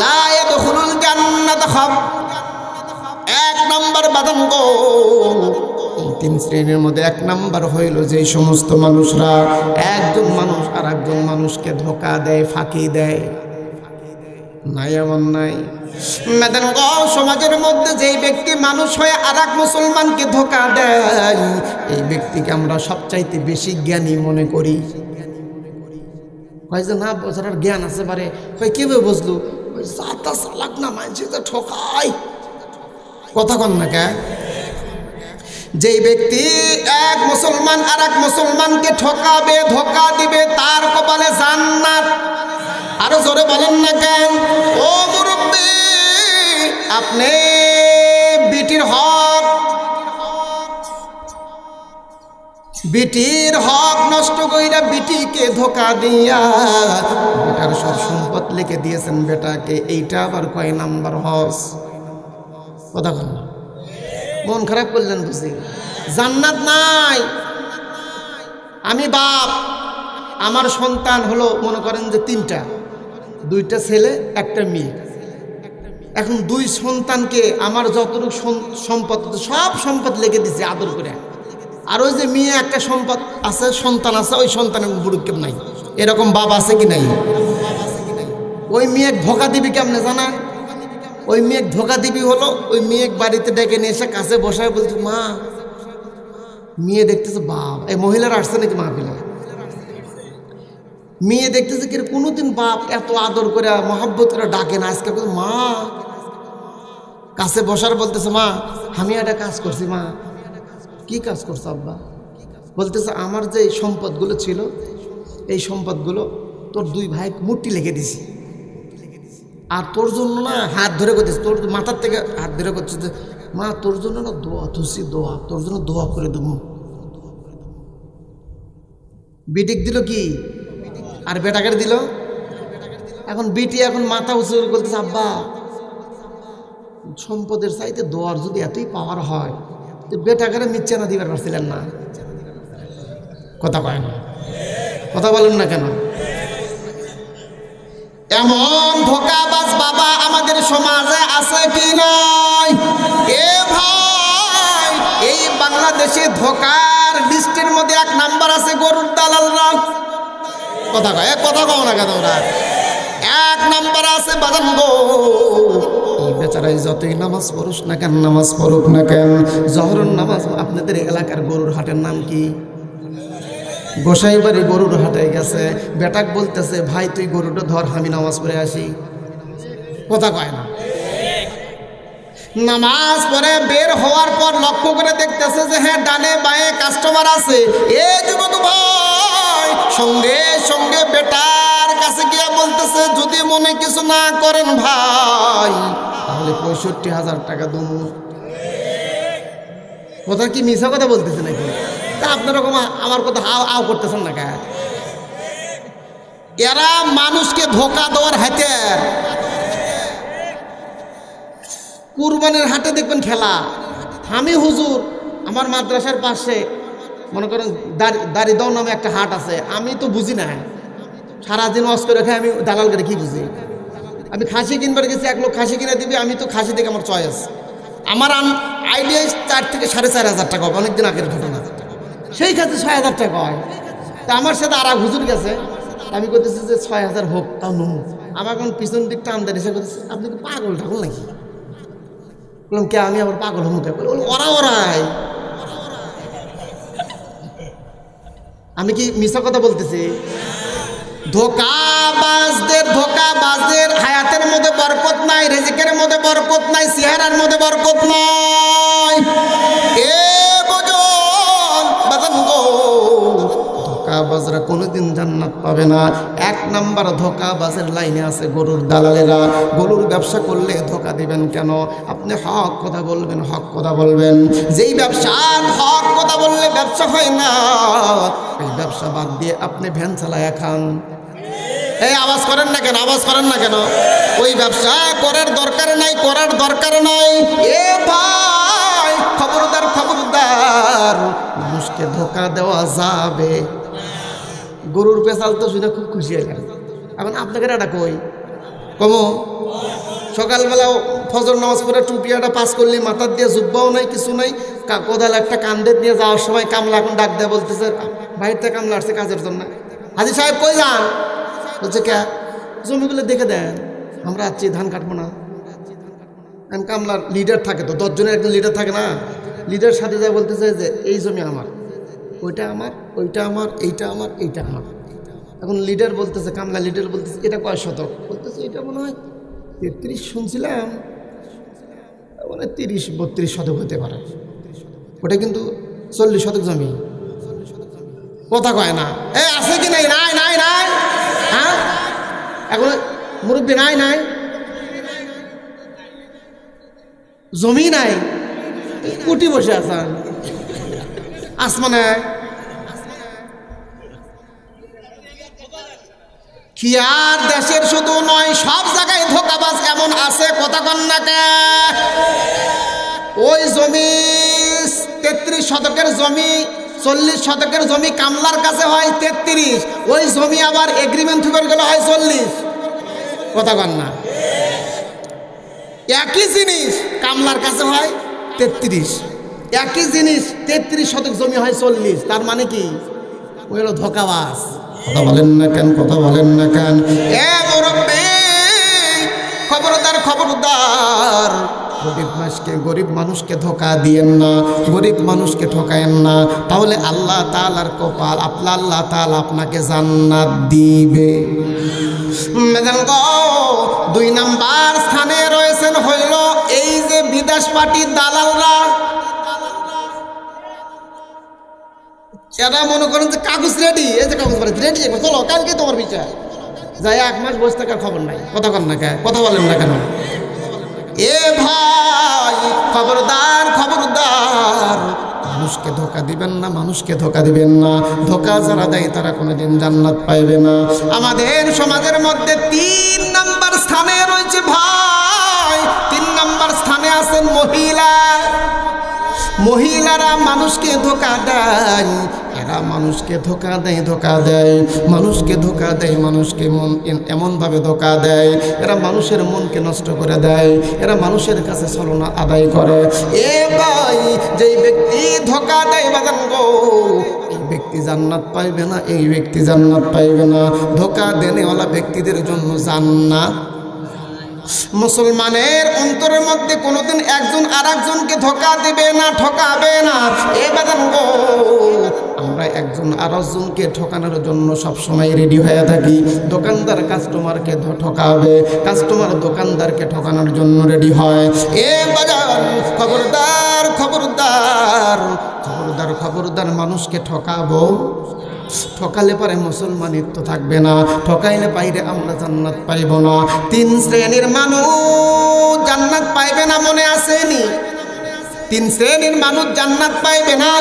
লা ইয়াদখুলুল জান্নাতা খাব। এক নম্বর বাদাম গো, এই তিন শ্রেণীর মধ্যে এক নম্বর হইল যে সমস্ত মানুষরা একজন মানুষ আর একজন মানুষকে ধোঁকা দেয়, ফাঁকি দেয়। নাই এমন নাই? সমাজের মধ্যে যেই ব্যক্তি মানুষ হয়ে আর এক মুসলমানকে ধোঁকা দেয়, এই ব্যক্তিকে আমরা সবচাইতে বেশি জ্ঞানী মনে করি। কয় যে না বোঝার জ্ঞান আছে পারে, কয় কেবে বুঝলো? চালাক না, মানুষে তো ঠকায়। কথা কন না কে? যেই ব্যক্তি এক মুসলমান আর এক মুসলমানকে ঠকাবে, ধোঁকা দিবে, তার কপালে জান্নাত। আরো জোরে বলেন না কেন? ও মুরব্বি, আপনি বিটির হক নষ্ট কইরা বিটিকে ধোঁকা দিয়া বেটার সব সম্পদ লিখে দিয়েছেন বেটাকে। এইটা আবার কয় নাম্বার হজ? কথা বল। মন খারাপ করলেন বুঝি? জান্নাত নাই। আমি বাপ, আমার সন্তান হলো মনে করেন যে তিনটা, দুইটা ছেলে একটা মেয়ে। এখন দুই সন্তানকে আমার যতটুকু সম্পদ, সব সম্পদ লিখে দিছে আদর করে। আর ওই যে মেয়ে একটা সম্পদ আছে, সন্তান আছে, ওই সন্তানের বুড়ুক কেমন নাই? এরকম বাপ আছে কি নাই? ওই মেয়ে ধোঁকা দিবি কেমনে জানা? ওই মেয়ে ধোঁকা দিবি হলো, ওই মেয়ে বাড়িতে ডেকে নিয়ে এসে কাছে বসায় বলছে, মা। মেয়ে দেখতেছে বাপ, এই মহিলারা আসছে নাকি মাহফিলে? মেয়ে দেখতেছে কি কোনোদিন বাপ এত আদর করে মহব্বত করে ডাকে না। আজকে মা কাছে বসার বলতেছে, মা আমি একটা কাজ করছি। মা কি কাজ করছো আব্বা? বলতেছে, আমার যে সম্পদগুলো ছিল, এই সম্পদগুলো তোর দুই ভাই মুট্টি লেগে দিছি। আর তোর জন্য না হাত ধরে করতেছে, তোর মাথার থেকে হাত ধরে করছে যে মা তোর জন্য না দোয়া তুলছি, দোয়া তোর জন্য দোয়া করে দেবো। বিটিক দিল কি আর বেটাকে দিল। এখন বিটি এখন মাথা উঁচু করে বলতেছে, আব্বা সম্পদের চাইতে দোয়ার যদি এতই পাওয়ার হয়, তো বেটাকে মিথ্যা না দিবার পারছিলেন না? কথা কয় না? কথা বলেন না কেন? এমন ধোঁকাবাজ বাবা আমাদের সমাজে আছে কি নাই? এ ভাই, এই বাংলাদেশে ধোঁকার লিস্টের মধ্যে এক নাম্বার আছে গরুর দালালরা। কথা কয়, কথা কও না কেন? ওরা এক নাম্বার আছে বাদাম গো। এই বেচারাই যতই নামাজ পড়ুস না কেন, নামাজ পড়ুক না কেন, জহরের নামাজ। আপনাদের এলাকার গরুর হাটের নাম কি? গোসাইবাড়ি গরুর হাটে গেছে, বেটাক বলতেছে, ভাই তুই গরুটা ধর, আমি নামাজ পড়ে আসি। কথা কয় না? নামাজ পড়ে বের হওয়ার পর লক্ষ্য করে দেখতেছে যে হ্যাঁ ডানে বাঁয়ে কাস্টমার আছে। এ যুবক ভাই সঙ্গে সঙ্গে বেটার কাছে গিয়ে বলতেছে, যদি মনে কিছু না করেন ভাই, তাহলে 65,000 টাকা দেবো। কথা কি মিছা কথা বলতেছে নাকি? তা আপনার রকম আমার কথা আও করতেছেন না কে? এরা মানুষকে ধোঁকা দেওয়ার হাতিয়ার। কুরবানির হাটে দেখবেন খেলা। আমি হুজুর, আমার মাদ্রাসার পাশে মনে করেন দাড়িদাও নামে একটা হাট আছে। আমি তো বুঝি না, সারাদিন ওয়াজ করে রেখে আমি দালাল করে কি বুঝি? আমি খাসি কিনবার গেছি, এক লোক খাসি কিনে দিবি, আমি তো খাসি থেকে আমার চয়েস, আমার আইডিয়া 4 থেকে 4,500 টাকা হবে। অনেকদিন আগের ঘটনা। সেই খাতে 6,000 টাকা হয়। তা আমার সাথে আর এক হুজুর গেছে, আমি করতেছি যে 6,000 হোক, তাও নুন। আমার কোন পিছন দিক টান দেয়, সে করতেছে, আপনি কি পাগল ঠাকুর নাকি? বললাম কে, আমি আবার পাগল হমুকে ওরাই। আমি কি মিছা কথা বলতেছি? ধোকাবাজদের হায়াতের মধ্যে বরকত নাই, রিজিকের মধ্যে বরকত নাই, চেহারার মধ্যে বরকত নাই। এ বুঝুন বাজান গো, ধোকাবাজরা কোনোদিন জান্নাত পাবে না। এক নাম্বার ধোকাবাজের লাইনে আছে গরুর দালালেরা। গরুর ব্যবসা করলে ধোকা দিবেন কেন? আপনি হক কথা বলবেন, হক কথা বলবেন। যেই ব্যবসা হক কথা বললে ব্যবসা হয় না, এই ব্যবসা বাদ দিয়ে আপনি ভ্যান চালায়া খান। এই আওয়াজ করেন না কেন? আওয়াজ করেন না কেন? ওই ব্যবসা করার দরকার নাই, করার দরকার নাই। এ ভাই খবরদার, খবরদার, মানুষকে ধোকা দেওয়া যাবে। গরুর পেশাল তো শুনে খুব খুশি হয়ে এখন আপনাকে এটা কই কমো। সকালবেলাও ফজর নামাজ পড়ে টুপিয়াটা পাস করলি, মাথার দিয়ে জুব্বাও নাই, কিছু নাই, কোদাল একটা কান্দে নিয়ে যাওয়ার সময় কামলা এখন ডাক দেয়, বলতেছে বাড়িতে কামলা আসছে কাজের জন্য। হাজি সাহেব কই যান? বলছে কে? জমিগুলো দেখে দেন, আমরা আছি ধান কাটবো না। কামলার লিডার থাকে তো, 10 জনের একজন লিডার থাকে না, লিডার সাথে যায় বলতেছে যে এই জমি আমার, ওইটা আমার, ওইটা আমার, এইটা আমার, এইটা আমার। এখন লিডার বলতেছে, কামলা লিডার বলতেছে এটা কয় শতক? বলতেছে এটা মনে হয় 33 শুনছিলাম, মানে 30-32 শতক হতে পারে। ওটা কিন্তু 40 শতক জমি। কথা কয় না। এ আছে কি নাই? নাই নাই নাই। হ্যাঁ এখন মুরব্বী নাই নাই, জমি নাই, কুটি বসে আছেন আসমানে। কি আর দেশের শুধু নয়, সব জায়গায় ধোকাবাজ এমন আছে। কথা কন না কে? ওই জমি 33 শতকের জমি, 40 শতকের জমি কামলার কাছে হয় 33, ওই জমি আবার এগ্রিমেন্ট করে গেলে হয় 40। কথা কন না? একই জিনিস কামলার কাছে হয় 33, একই জিনিস 33 শতক জমি হয় 40। তার মানে কি? ওই হলো ধোকাবাজ। কথা বলেন না কেন? কথা বলেন না কেন? এ মুরব্বি খবরদার, খবরদার, গরিব মানুষকে ধোকা দিয়েন না, গরিব মানুষকে ঠকায়েন না, তাহলে আল্লাহ তাআলার কপাল, আল্লাহ তাআলা আপনাকে জান্নাত দিবে। 2 নাম্বার স্থানে রয়েছেন হইল এই যে বিদেশ পার্টির দালালরা। এরা মনে করেন যে কাগজ রেডি, এই যে কাগজ রেডি, চলো কালকে তোমার বিচার, যাই 1 মাস বসে থাকার খবর নাই। কথা কন না কেন? কথা বলেন না কেন? এ ভাই খবরদার, খবরদার, মানুষকে ধোকা দিবেন না, মানুষকে ধোকা দিবেন না। ধোকা যারা দেয় তারা কোনোদিন জান্নাত পাইবে না। আমাদের সমাজের মধ্যে 3 নাম্বার স্থানে রয়েছে ভাই, 3 নাম্বার স্থানে আছেন মহিলা। মহিলারা মানুষকে ধোকা দেয়, এরা মানুষকে ধোকা দেয়, ধোকা দেয়, মানুষকে ধোকা দেয়, মানুষকে মন এমনভাবে ধোকা দেয়, এরা মানুষের মনকে নষ্ট করে দেয়, এরা মানুষের কাছে ছলনা আদায় করে। এ ভাই যেই ব্যক্তি ধোকা দেয় বাগান গো, এই ব্যক্তি জান্নাত পাইবে না, এই ব্যক্তি জান্নাত পাইবে না। ধোকা দেনেওয়ালা ব্যক্তিদের জন্য জান্নাত। মুসলমানের অন্তরের মধ্যে কোনোদিন একজন আর একজনকে ধোকা দেবে না, ঠকাবে না। এ বাদান গো, আমরা একজন আর একজনকে ঠকানোর জন্য সবসময় রেডি হয়ে থাকি। দোকানদার কাস্টমারকে ঠকাবে, কাস্টমার দোকানদারকে ঠকানোর জন্য রেডি হয়। এ বাজার খবরদার, খবরদার, খবরদার, খবরদার, মানুষকে ঠকাবো, ঠকালে পরে মুসলমানিত্ব থাকবে না, ঠকাইলে পাইলে আমরা জান্নাত পাইব না। 3 শ্রেণীর মানুষ জান্নাত পাইবে না, মনে আসেনি? 3 শ্রেণীর মানুষ জান্নাত পাইবে না।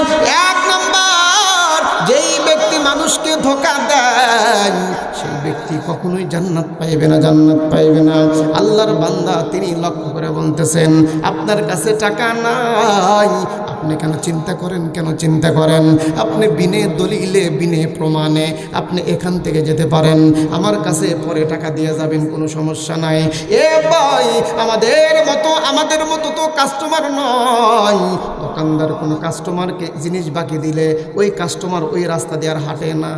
1 নাম্বার, যেই ব্যক্তি মানুষকে ধোকা দেয় সেই ব্যক্তি কখনোই জান্নাত পাইবে না, জান্নাত পাইবে না। আল্লাহর বান্দা তিনি লক্ষ্য করে বলতেছেন, আপনার কাছে টাকা নাই, আপনি কেন চিন্তা করেন? কেন চিন্তা করেন? আপনি বিনে দলিলে, বিনে প্রমাণে আপনি এখান থেকে যেতে পারেন, আমার কাছে পরে টাকা দিয়ে যাবেন, কোনো সমস্যা নাই। এ ভাই আমাদের মতো তো কাস্টমার নয়। দোকানদার কোনো কাস্টমারকে জিনিস বাকি দিলে ওই কাস্টমার ওই রাস্তা দিয়ে আর হাঁটে না।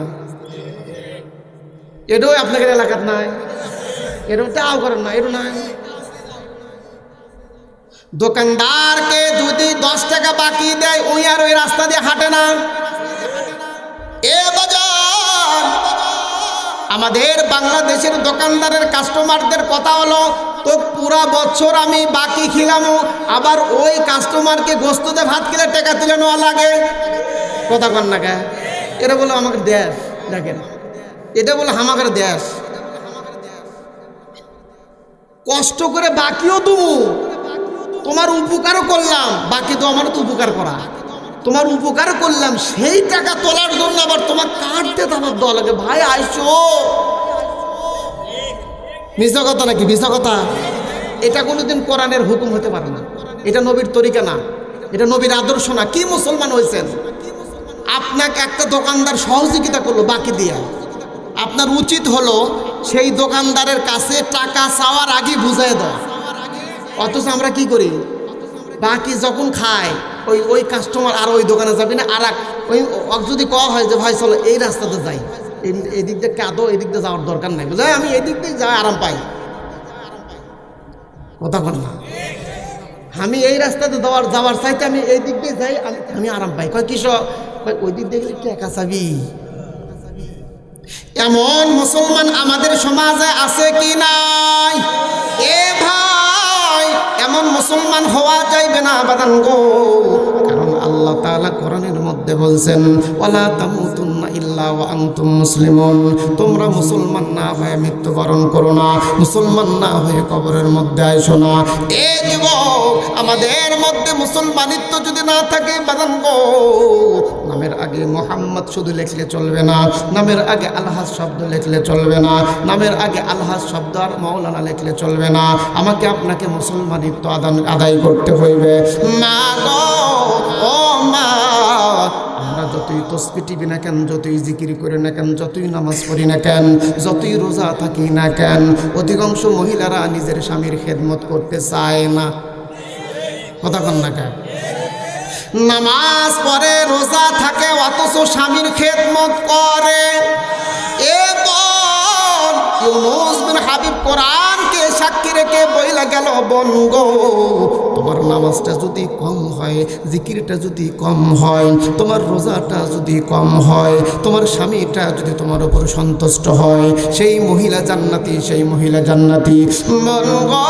এটাও আপনাদের এলাকার নাই, এরকম তাও করেন না, এরও নাই। দোকানদারকে যদি 10 টাকা বাকি দেয় ওই আর ওই রাস্তা দিয়ে হাঁটে না। এ বাজার আমাদের বাংলাদেশের দোকানদারের কাস্টমারদের কথা হলো, তো পুরা বছর আমি বাকি খিলামো, আবার ওই কাস্টমারকে গোস্ত দিয়ে ভাত খেলে টাকা তুলে নেওয়া লাগে। কথা কন না কে? এটা বলো আমাকে দেশ, দেখেন এটা বলো আমাদের দেশ। কষ্ট করে বাকিও তুমি, তোমার উপকারও করলাম, বাকি তো আমার তো উপকার করা, তোমার উপকার করলাম, সেই টাকা তোলার জন্য আবার তোমার কাটতে তোমার দেওয়া লাগে। ভাই আইসো, মিথ্যা কথা নাকি? মিথ্যা কথা। এটা কোনোদিন কোরআনের হুকুম হতে পারে না, এটা নবীর তরিকা না, এটা নবীর আদর্শ না। কি মুসলমান হয়েছেন? আপনাকে একটা দোকানদার সহযোগিতা করলো বাকি দিয়া, আপনার উচিত হলো সেই দোকানদারের কাছে টাকা চাওয়ার আগে বুঝাই দেওয়া। অথচ আমরা কি করি, বাকি যখন খায় ওই কাস্টমার আর ওই দোকানে যাবি না, আর ওই যদি কওয়া হয় যে ভাই চলো এই রাস্তাতে যাই, এই দিক দিয়ে কাঁদো, এই দিক দিয়ে যাওয়ার দরকার নাই, বুঝলেন? আমি এই দিক দিয়ে যাই, আরাম পাই। কথা বল না, আমি এই রাস্তাতে যাওয়ার চাইতে আমি এই দিক দিয়ে যাই, আমি আরাম পাই। কয় কিসব? ওই দিক দিয়ে একটু একা চাবি। এমন মুসলমান আমাদের সমাজে আছে কি নাই? এ ভাই, এমন মুসলমান হওয়া যাইবে না বাদান গো। কারণ আল্লাহ তাআলা কোরআনের মধ্যে বলছেন, ওয়ালা তামুতুন্না ইল্লা ওয়া আনতুম মুসলিমুন। তোমরা মুসলমান না হয়ে মৃত্যুবরণ করো না, মুসলমান না হয়ে কবরের মধ্যে আইসো না। এ যুবক, আমাদের মধ্যে মুসলমানিত্ব যদি না থাকে বাদান গো, নামের আগে মোহাম্মদ শুধু লিখলে চলবে না, নামের আগে আলহাজ শব্দ লিখলে চলবে না, নামের আগে আলহাজ শব্দ আর মাওলানা লিখলে চলবে না। আমাকে আপনাকে মুসলমানিত্ব আদায় করতে হইবে। মা গো, ও মা, আমরা যতই তসবিহ টিপি না কেন, যতই জিকির করি না কেন, যতই নামাজ পড়ি না কেন, যতই রোজা থাকি না কেন, অধিকাংশ মহিলারা নিজের স্বামীর খেদমত করতে চায় না। কথা কন না কেন? নামাজ পড়ে, রোজা থাকে, অথচ স্বামীর খেদমত করে। ইউনূস বিন হাবিব কোরআনকে সাক্ষী রেখে বইলা গেল, বনগো তোমার নামাজটা যদি কম হয়, জিকিরটা যদি কম হয়, তোমার রোজাটা যদি কম হয়, তোমার স্বামীটা যদি তোমার উপর সন্তুষ্ট হয়, সেই মহিলা জান্নাতি, সেই মহিলা জান্নাতি। বনগো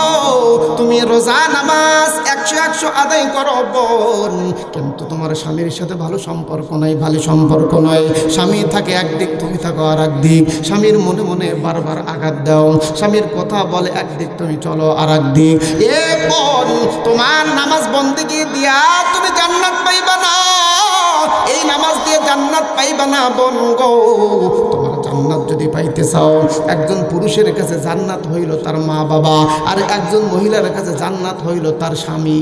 তুমি রোজা নামাজ 100 আদায় করো বোন, কিন্তু তোমার স্বামীর সাথে ভালো সম্পর্ক নাই, ভালো সম্পর্ক নয়। স্বামী থাকে একদিক, তুমি থাকো আর একদিক। স্বামীর মনে মনে বারবার আঘাত দাও, স্বামীর কথা বলে একদিক, তুমি চলো আর একদিক। এ বোন, তোমার নামাজ বন্দেগী দিয়া তুমি জান্নাত পাইবা না, এই নামাজ দিয়ে জান্নাত পাইবা না বোন গো। তোমার জান্নাত যদি পাইতে চাও, একজন পুরুষের কাছে জান্নাত হইল তার মা বাবা, আর একজন মহিলার কাছে জান্নাত হইল তার স্বামী।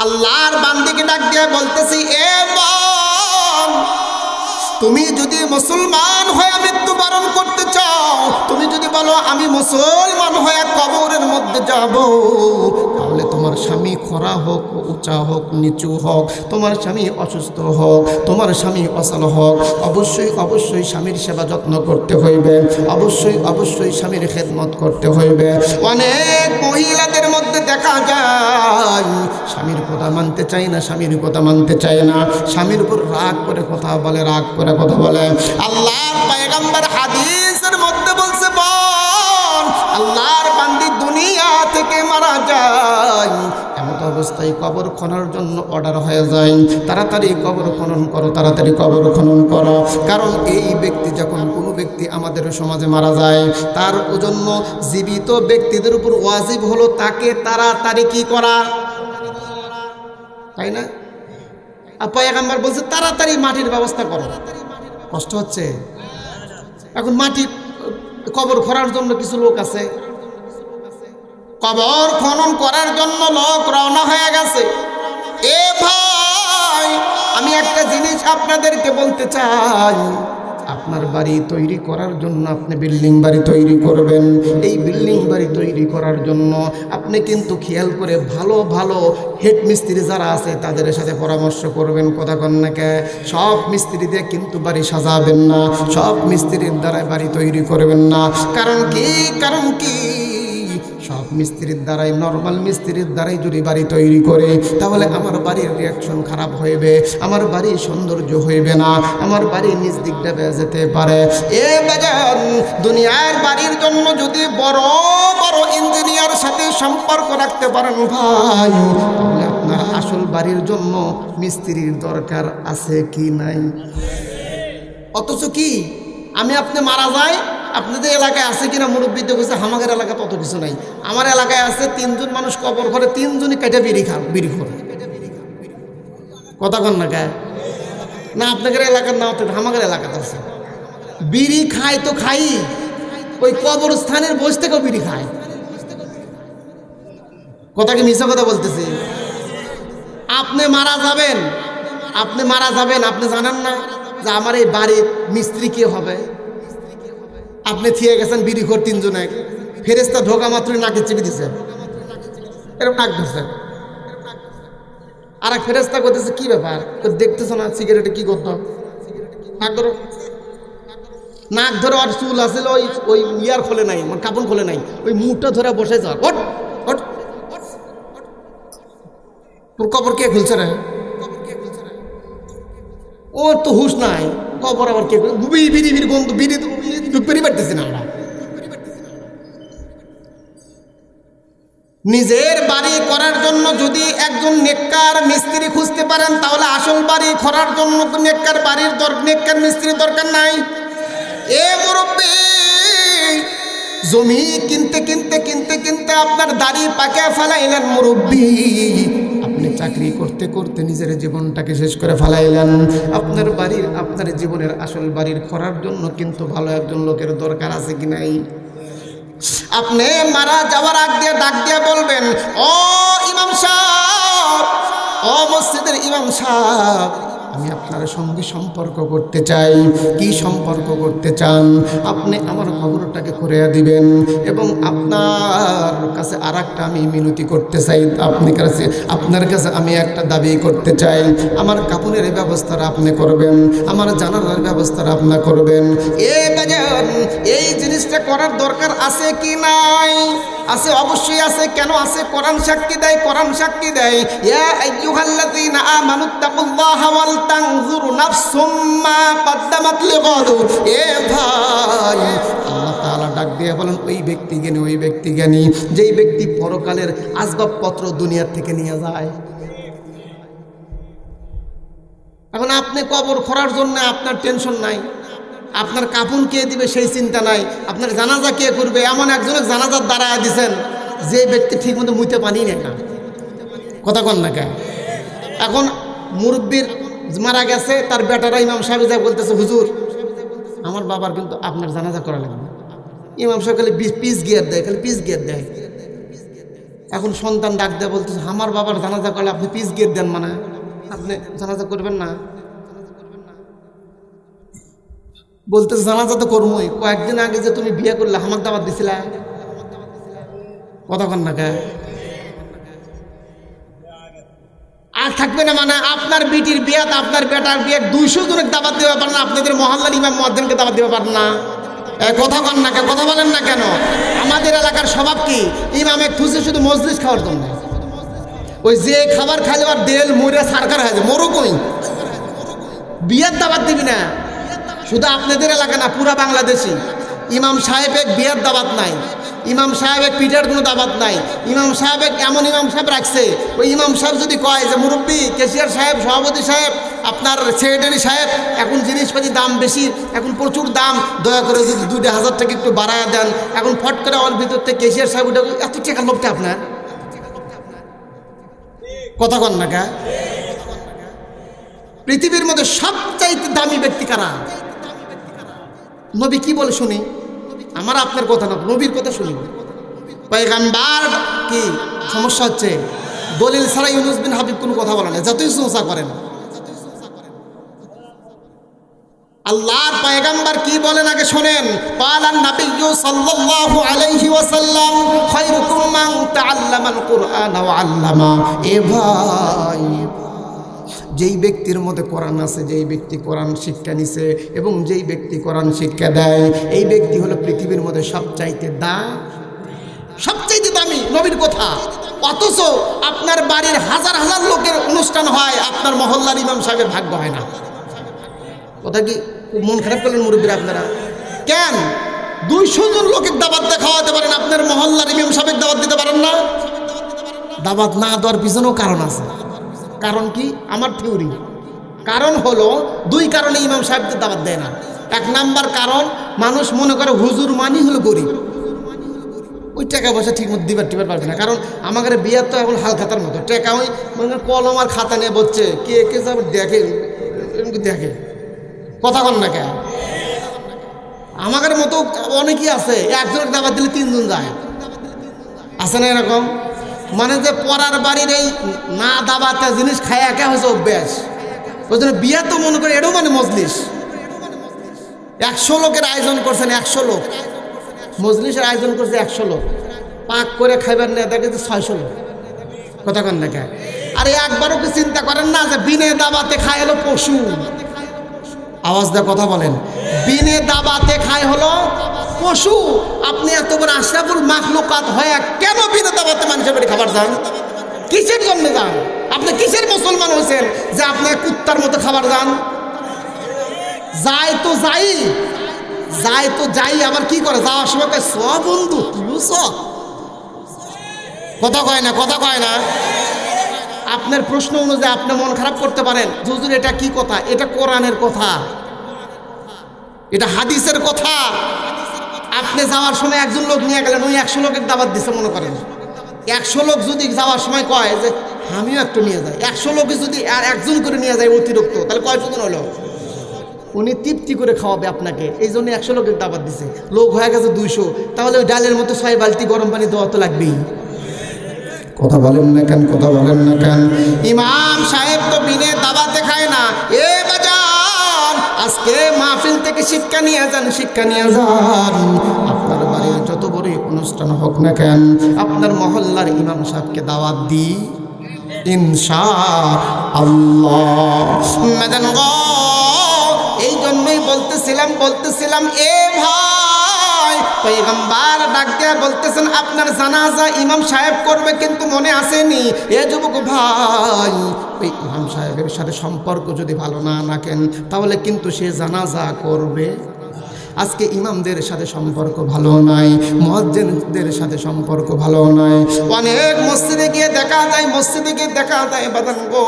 আল্লাহর বান্দিকে ডাক দিয়ে বলতেছি, এ বোন, তুমি যদি মুসলমান হয়ে মৃত্যুবরণ করতে চাও, তুমি যদি বলো আমি মুসলমান হয়ে কবরের মধ্যে যাব, তাহলে তোমার স্বামী খরা হোক, উঁচা হোক, নিচু হোক, তোমার স্বামী অসুস্থ হোক, তোমার স্বামী অচল হোক, অবশ্যই অবশ্যই স্বামীর সেবা যত্ন করতে হইবে, অবশ্যই অবশ্যই স্বামীর খেদমত করতে হইবে। অনেক মহিলাদের মধ্যে দেখা যায় স্বামীর কথা মানতে চায় না, স্বামীর কথা মানতে চায় না, স্বামীর উপর রাগ করে কথা বলে, রাগ করে কথা বলে। আল্লাহর পয়গম্বর হাদিসের মধ্যে বলছে, বোন, আল্লাহর বান্দি দুনিয়া থেকে মারা যায়, এমন অবস্থায় কবর খননের জন্য অর্ডার হয়ে যায়, তাড়াতাড়ি কবর খনন করো, তাড়াতাড়ি কবর খনন করো। কারণ এই ব্যক্তি, যখন কোনো ব্যক্তি আমাদের সমাজে মারা যায়, তার জন্য জীবিত ব্যক্তিদের উপর ওয়াজিব হলো তাকে তাড়াতাড়ি কি করা, তাই না? পয়গম্বর বলছে তাড়াতাড়ি মাটির ব্যবস্থা করো। কষ্ট হচ্ছে এখন, মাটি কবর খোঁড়ার জন্য কিছু লোক আছে, কবর খনন করার জন্য লোক রওনা হয়ে গেছে। এ ভাই, আমি একটা জিনিস আপনাদেরকে বলতে চাই, আপনার বাড়ি তৈরি করার জন্য আপনি বিল্ডিং বাড়ি তৈরি করবেন, এই বিল্ডিং বাড়ি তৈরি করার জন্য আপনি কিন্তু খেয়াল করে ভালো ভালো হেড মিস্ত্রি যারা আছে তাদের সাথে পরামর্শ করবেন। কথা কন্যাকে সব মিস্ত্রি দিয়ে কিন্তু বাড়ি সাজাবেন না, সব মিস্ত্রির দ্বারা বাড়ি তৈরি করবেন না। কারণ কি মিস্ত্রির দ্বারাই, নর্মাল মিস্ত্রির দ্বারাই যদি বাড়ি তৈরি করে, তাহলে আমার বাড়ির রিয়াকশন খারাপ হইবে, আমার বাড়ির সৌন্দর্য হইবে না, আমার বাড়ি নিজ দিকটা বেয়ে যেতে পারে। এ বাজান, দুনিয়ার বাড়ির জন্য যদি বড় বড় ইঞ্জিনিয়ার সাথে সম্পর্ক রাখতে পারেন ভাই, তাহলে আপনার আসল বাড়ির জন্য মিস্ত্রির দরকার আছে কি নাই? অথচ কি আমি আপনি মারা যাই, আপনাদের এলাকায় আছে কিনা মুরব্বীতে বলছে, আমাদের এলাকায় তত কিছু নাই। আমার এলাকায় আছে 3 জন মানুষ কবর করে, 3 জনই কেটে বিড়ি করে। কথা কন না কে? না আপনাদের এলাকার নাও তো, আমাদের এলাকাতে আছে। বিড়ি খায় তো খাই, ওই কবরস্থানের বসে থেকেও বিড়ি খায়। কথা কি মিছা কথা বলতেছি? আপনি মারা যাবেন, আপনি জানেন না যে আমার এই বাড়ির মিস্ত্রি কে হবে? আপনি থিয়ে গেছেন বিড়ি খোর 3 জনে, ফেরেস্তা ঢোকা মাত্রই নাকে চেপে দিছে, এরকম নাক ধরছে। আর এক ফেরেস্তা করতেছে, কি ব্যাপার দেখতেছো না সিগারেটে কি করতো? নাক ধরে আর চুল আসলে ওই ইয়ার খোলে নাই, কাপড় খোলে নাই, ওই মুখটা ধরে বসে যাওয়ার। তোর কবর কে খুলছে রে? ওর তো হুশ নাই, কবর আবার কে? বিড়ি গন্ধ, বিড়ি ঢুকতে পারতেছি না আমরা। নিজের বাড়ি করার জন্য যদি একজন নেককার মিস্ত্রি খুঁজতে পারেন, তাহলে আসল বাড়ি করার জন্য নেককার নেককার মিস্ত্রির দরকার নাই। এ মুরব্বি, জমি কিনতে আপনার দাড়ি পাকে ফেলাইলেন মুরব্বি। আপনি চাকরি করতে করতে নিজের জীবনটাকে শেষ করে ফেলাইলেন। আপনার জীবনের আসল বাড়ির করার জন্য কিন্তু ভালো একজন লোকের দরকার আছে কি নাই? আপনি মারা যাওয়ার আগ দিয়ে ডাক দিয়ে বলবেন, ও ইমাম সাহেব, ও মসজিদের ইমাম সাহেব, আমি আপনার সঙ্গে সম্পর্ক করতে চাই। কি সম্পর্ক করতে চান? আপনি আমার কবরটাকে করে দিবেন, এবং আপনার কাছে আর একটা আমি মিনতি করতে চাই। আপনার কাছে আমি একটা দাবি করতে চাই। আমার কাপড়ের ব্যবস্থাটা আপনি করবেন, আমার জানালার ব্যবস্থাটা আপনি করবেন। এই জিনিসটা করার দরকার আছে কি নাই? আছে, অবশ্যই আছে। কেন আছে? কোরআন সাক্ষী দেয়, কোরআন সাক্ষী দেয়, ইয়া আইয়ুহাল্লাযীনা আমানুত্তাকুল্লাহা ওয়াল তানজুর নাফসুম মা কদ্দামাত লিগাদ। এ ভাই, আল্লাহ তাআলা ডাক দিয়ে বলেন, ওই ব্যক্তি জ্ঞানী, যেই ব্যক্তি পরকালের আসবাবপত্র দুনিয়ার থেকে নিয়ে যায়। এখন আপনি কবর খোঁড়ার জন্য আপনার টেনশন নাই, আপনার কাফন কে দিবে সেই চিন্তা নাই, আপনার জানাজা কে করবে এমন একজনের জানাজার দাঁড়ায় দিছেন যে ব্যক্তি ঠিক মতো মুইতে পানি নেয় না। কথা কন না কে? এখন মুরব্বির মারা গেছে, তার বেটারা ইমাম সাহেব যা বলতেছে, হুজুর আমার বাবার কিন্তু আপনার জানাজা করা লাগবে। ইমাম সাহেব খালি পিস গিয়ার দেয়। এখন সন্তান ডাক দেয় বলতেছে, আমার বাবার জানাজা করলে আপনি পিস গিয়ার দেন, মানে আপনি জানাজা করবেন না? বলতেছে, জানাজা তো করবোই। কয়েকদিন আগে যে তুমি বিয়ে করলে আমার দাওয়াত দিছিলা। কথা কন না কে? আর থাকবে না, মানে আপনার বিটির বিয়ে, আপনার বেটার বিয়ে 200 জনের দাওয়াত দিতে পারেন না, আপনাদের মহল্লার ইমাম মুয়াজ্জিনকে দাওয়াত দিতে পারেন না। কথা কন না কেন? কথা বলেন না কেন? আমাদের এলাকার স্বভাব কি, ইমামে খুঁজে শুধু মজলিস খাওয়ার জন্য। ওই যে খাবার খাইলে আর দেল মরে সারকার হয়ে যায়, মরো কই, বিয়ের দাওয়াত দিবি না। শুধু আপনাদের এলাকা না, পুরা বাংলাদেশি ইমাম সাহেবের বিয়ের দাওয়াত নাই, ইমাম সাহেবের পিঠার কোনো দাওয়াত নাই। ইমাম সাহেবের এমন ইমাম সাহেব রাখছে, ওই ইমাম সাহেব যদি কয় যে মুরব্বী, ক্যাশিয়ার সাহেব, সভাপতি সাহেব, আপনার সেক্রেটারি সাহেব, এখন জিনিসপাতি দাম বেশি, এখন প্রচুর দাম, দয়া করে যদি 2,000 টাকা একটু বাড়ায় দেন। এখন ফট করে ওর ভিতর থেকে ক্যাশিয়ার সাহেব উঠে, এত টাকা লোকটা আপনার। কথা কন না কে? পৃথিবীর মধ্যে সবচাইতে দামি ব্যক্তি কারা? নবী কি বলে শুনি, আমার আপনার কথা না, নবীর কথা শুনি। পয়গম্বর কি সমস্যা হচ্ছে? দলিল ছাড়া ইউনুস বিন হাবিব কোনো কথা বলে না, যতই সংসা করেন। আল্লাহর পয়গম্বর কি বলেন আগে শোনেন। ক্বালান নাবিয়্যু সাল্লাল্লাহু আলাইহি ওয়াসাল্লাম, খায়রুকুম মান তাআল্লামাল কুরআন ওয়া আল্লামা। এ ভাই, যেই ব্যক্তির মধ্যে কোরআন আছে, যেই ব্যক্তি কোরআন শিক্ষা নিছে এবং যেই ব্যক্তি কোরআন শিক্ষা দেয়, এই ব্যক্তি হলো পৃথিবীর মধ্যে সবচাইতে দামি। ছবির কথা, অথচ আপনার বাড়ির হাজার হাজার লোকের অনুষ্ঠান হয়, আপনার মহল্লার ইমাম সাহেবের ভাগ্য হয় না। কথা কি মন খারাপ করলেন মুরব্বীরা আপনারা? কেন 200 জন লোকের দাওয়াত দিয়ে খাওয়াতে পারেন, আপনার মহল্লার ইমাম সাহেবের দাওয়াত দিতে পারেন না? দাওয়াত না দেওয়ার পিছনেও কারণ আছে। কারণ কি? আমার থিওরি। কারণ হলো 2 কারণে ইমাম সাহেবদের দাওয়াত দেয় না। 1 নাম্বার কারণ, মানুষ মনে করে হুজুর মানি হলো গরিব, ওই টাকা পয়সা ঠিক মতো দিবার পারবে না। কারণ আমাদের বিয়ার তো এখন হালখাতার মতো টাকা, ওই মানে কলম আর খাতা নিয়ে বসছে, কে কে যাব দেখে, দেখে কথা কন না কে। আমাদের মতো অনেকেই আছে, একজনের দাওয়াত দিলে 3 জন যায়, আছে না এরকম? মানে যে পড়ার বাড়ির এই না দাওয়াতে জিনিস খায় একা হয়েছে অভ্যাস। ওই জন্য বিয়া তো মনে করে এটাও মানে মজলিস। 100 লোকের আয়োজন করছেন, 100 লোক মজলিসের আয়োজন করছে, 100 লোক পাক করে খাইবার না, দেখে যে 600 লোক। কথা কন না কে? আরে একবারও কি চিন্তা করেন না যে বিনে দাবাতে খায় হলো পশু? আওয়াজ দিয়ে কথা বলেন। বিনে দাবাতে খায় হলো পশু। আপনি এত বড় আশরাফুল মাখলুকাত হয়ে কেন বিনে দাবাতে মানুষের বাড়ি খাবার যান? কিসের জন্য যান? আপনি কিসের মুসলমান হয়েছেন যে আপনি কুত্তার মতো খাবার যান? যাই তো যাই, যাই তো যাই, আবার কি করে যাওয়ার সময় সব বন্ধু সব কথা কয় না, কথা কয় না। আপনার প্রশ্ন অনুযায়ী আপনি মন খারাপ করতে পারেন, হুজুর এটা কি কথা? এটা কোরআনের কথা, এটা হাদিসের কথা। আপনি যাওয়ার সময় একজন লোক নিয়ে গেলেন, ওই 100 লোকের দাওয়াত দিছে মনে করেন। 100 লোক যদি যাওয়ার সময় কয় যে আমিও একটু নিয়ে যাই, 100 লোকে যদি আর একজন করে নিয়ে যায় অতিরিক্ত, তাহলে কয়জন হলো? উনি তৃপ্তি করে খাওয়াবে আপনাকে, এই জন্য 100 লোকের দাওয়াত দিছে। লোক হয়ে গেছে 200, তাহলে ওই ডালের মতো 6 বালতি গরম পানি দেওয়া তো লাগবেই। কথা বলেন না কেন? কথা বলেন না কেন? ইমাম সাহেব তো বিনে দাওয়াতে খায় না। এ বাজার, আজকে মাহফিল থেকে শিক্ষা নিয়ে যান, শিক্ষা নিয়ে যান। আপনার বাড়ির যত বড় অনুষ্ঠান হোক না কেন, আপনার মহল্লার ইমাম সাহেবকে দাওয়াত দিই ইনশাআল্লাহ। মেদান গো, এই জন্যই বলতেছিলাম এ ভাই, পয়গম্বর ডাক দিয়ে বলতেছেন আপনার জানাজা ইমাম সাহেব করবে, কিন্তু মনে আসেনি এ যুবক ভাই, ওই ইমাম সাহেবের সাথে সম্পর্ক যদি ভালো না রাখেন তাহলে কিন্তু সে জানাজা করবে। আজকে ইমামদের সাথে সম্পর্ক ভালো নাই, মুয়াজ্জিনদের সাথে সম্পর্ক ভালো নাই। অনেক মসজিদে গিয়ে দেখা যায় বাদান গো,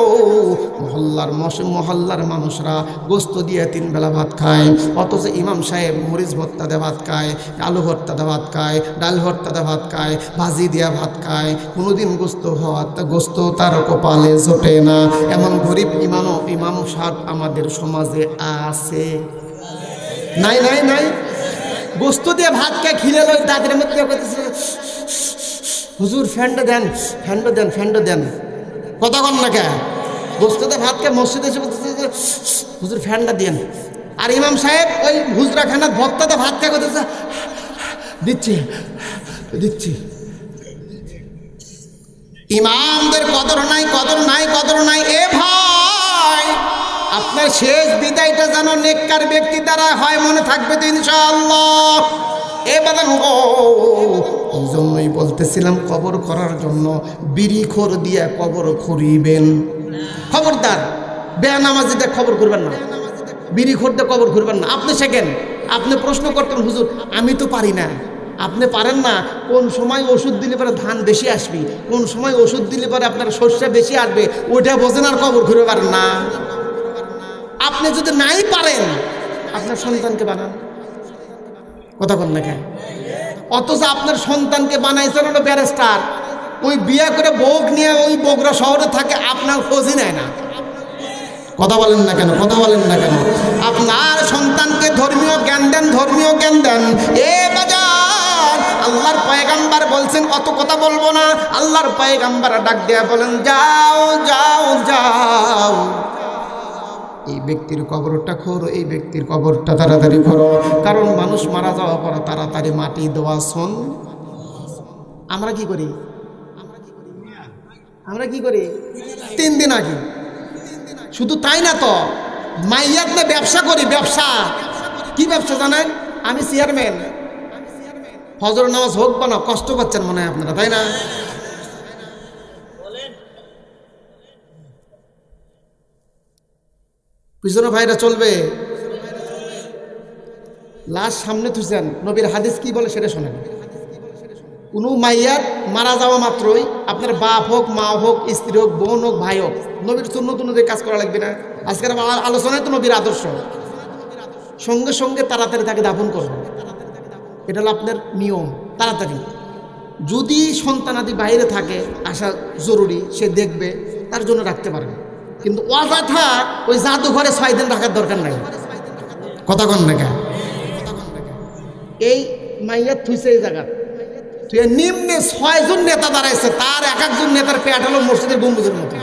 মহল্লার মানুষরা গোস্ত দিয়ে 3 বেলা ভাত খায়, অথচ ইমাম সাহেব মরিচ ভর্তা দিয়ে ভাত খায়, আলু ভর্তা দিয়ে ভাত খায়, ডাল ভর্তা দিয়ে ভাত খায়, ভাজি দিয়ে ভাত খায়। কোনোদিন গোস্ত তার কপালে জোটে না। এমন গরিব ইমাম সাহেব আমাদের সমাজে আছে? নাই নাই নাই। গোস্ত দিয়ে ভাত খায়, খিলে লই দাঁতের মধ্যে করতেছে, হুজুর ফ্যান্ড দেন। কথা কন না কে? গোস্ত দিয়ে ভাত খায়, মসজিদে এসে বলতেছে হুজুর ফ্যানটা দেন। আর ইমাম সাহেব ওই হুজরাখানার ভক্ততে ভাত খায় করতেছে, দিচ্ছি। ইমামদের কদর নাই। এ ভাই, আপনার শেষ বিদায়টা যেন নেককার ব্যক্তি দ্বারা হয়, মনে থাকবে তো ইনশাআল্লাহ। এ বাদান গো, এই জন্যই বলতেছিলাম কবর করার জন্য বিড়িখোর দিয়ে কবর খুঁড়িবেন। খবরদার বেনামাজিদের খবর করবেন না, বিড়িখোর দিয়ে কবর খুঁড়বেন না। আপনি শেখেন, আপনি প্রশ্ন করতেন হুজুর আমি তো পারি না। আপনি পারেন না, কোন সময় ওষুধ দিলে পরে ধান বেশি আসবে, কোন সময় ওষুধ দিলে পরে আপনার শস্য বেশি আসবে, ওইটা বোঝেন আর কবর খুঁড়ে পারেন না। আপনি যদি নাই পারেন আপনার সন্তানকে বানান। কথা বল না কেন? অথচ আপনার সন্তানকে বানাইছেন হলো ব্যারিস্টার, ওই বিয়ে করে বউ নিয়ে ওই বগুড়া শহরে থাকে, আপনার খোঁজই নেয় না। কথা বলেন না কেন? আপনার সন্তানকে ধর্মীয় জ্ঞান দেন। এ বাজার, আল্লাহর পয়গম্বর বলছেন, অত কথা বলবো না। আল্লাহর পয়গম্বর ডাক দেয়া বলেন যাও, এই ব্যক্তির কবরটা খোঁড়ো, এই ব্যক্তির কবরটা তাড়াতাড়ি খোঁড়ো, কারণ মানুষ মারা যাওয়ার পর তাড়াতাড়ি মাটি দেওয়া শোন। আমরা কি করি 3 দিন আগে। শুধু তাই না তো, মাইয়াত ব্যবসা করি। ব্যবসা কি ব্যবসা জানেন? আমি চেয়ারম্যান, ফজর নামাজ হোক বা না, কষ্ট পাচ্ছেন মনে হয় আপনারা, তাই না? পিছনে ভাইরা চলবে, লাশ সামনে তুলছেন, নবীর হাদিস কি বলে সেটা শোনেন। কোনো মাইয়ার মারা যাওয়া মাত্রই আপনার বাপ হোক, মা হোক, স্ত্রী হোক, বোন হোক, ভাই হোক, নবীর সুন্নত অনুযায়ী কাজ করা লাগবে না? আজকের আলোচনায় তো নবীর আদর্শ, সঙ্গে সঙ্গে তাড়াতাড়ি তাকে দাফন করবে, এটা হলো আপনার নিয়ম। তাড়াতাড়ি, যদি সন্তানাদি বাইরে থাকে আসা জরুরি, সে দেখবে, তার জন্য রাখতে পারবে, কিন্তু অযথা ওই জাদুঘরে 6 দিন রাখার দরকার নাই। কথা কন না কেন? এই মাইয়া থুইছে এই জায়গা, তুই নিম্নে 6 জন নেতা দাঁড়াইছে, তার এক একজন নেতার পেট হলো মসজিদের গম্বুজের মতো।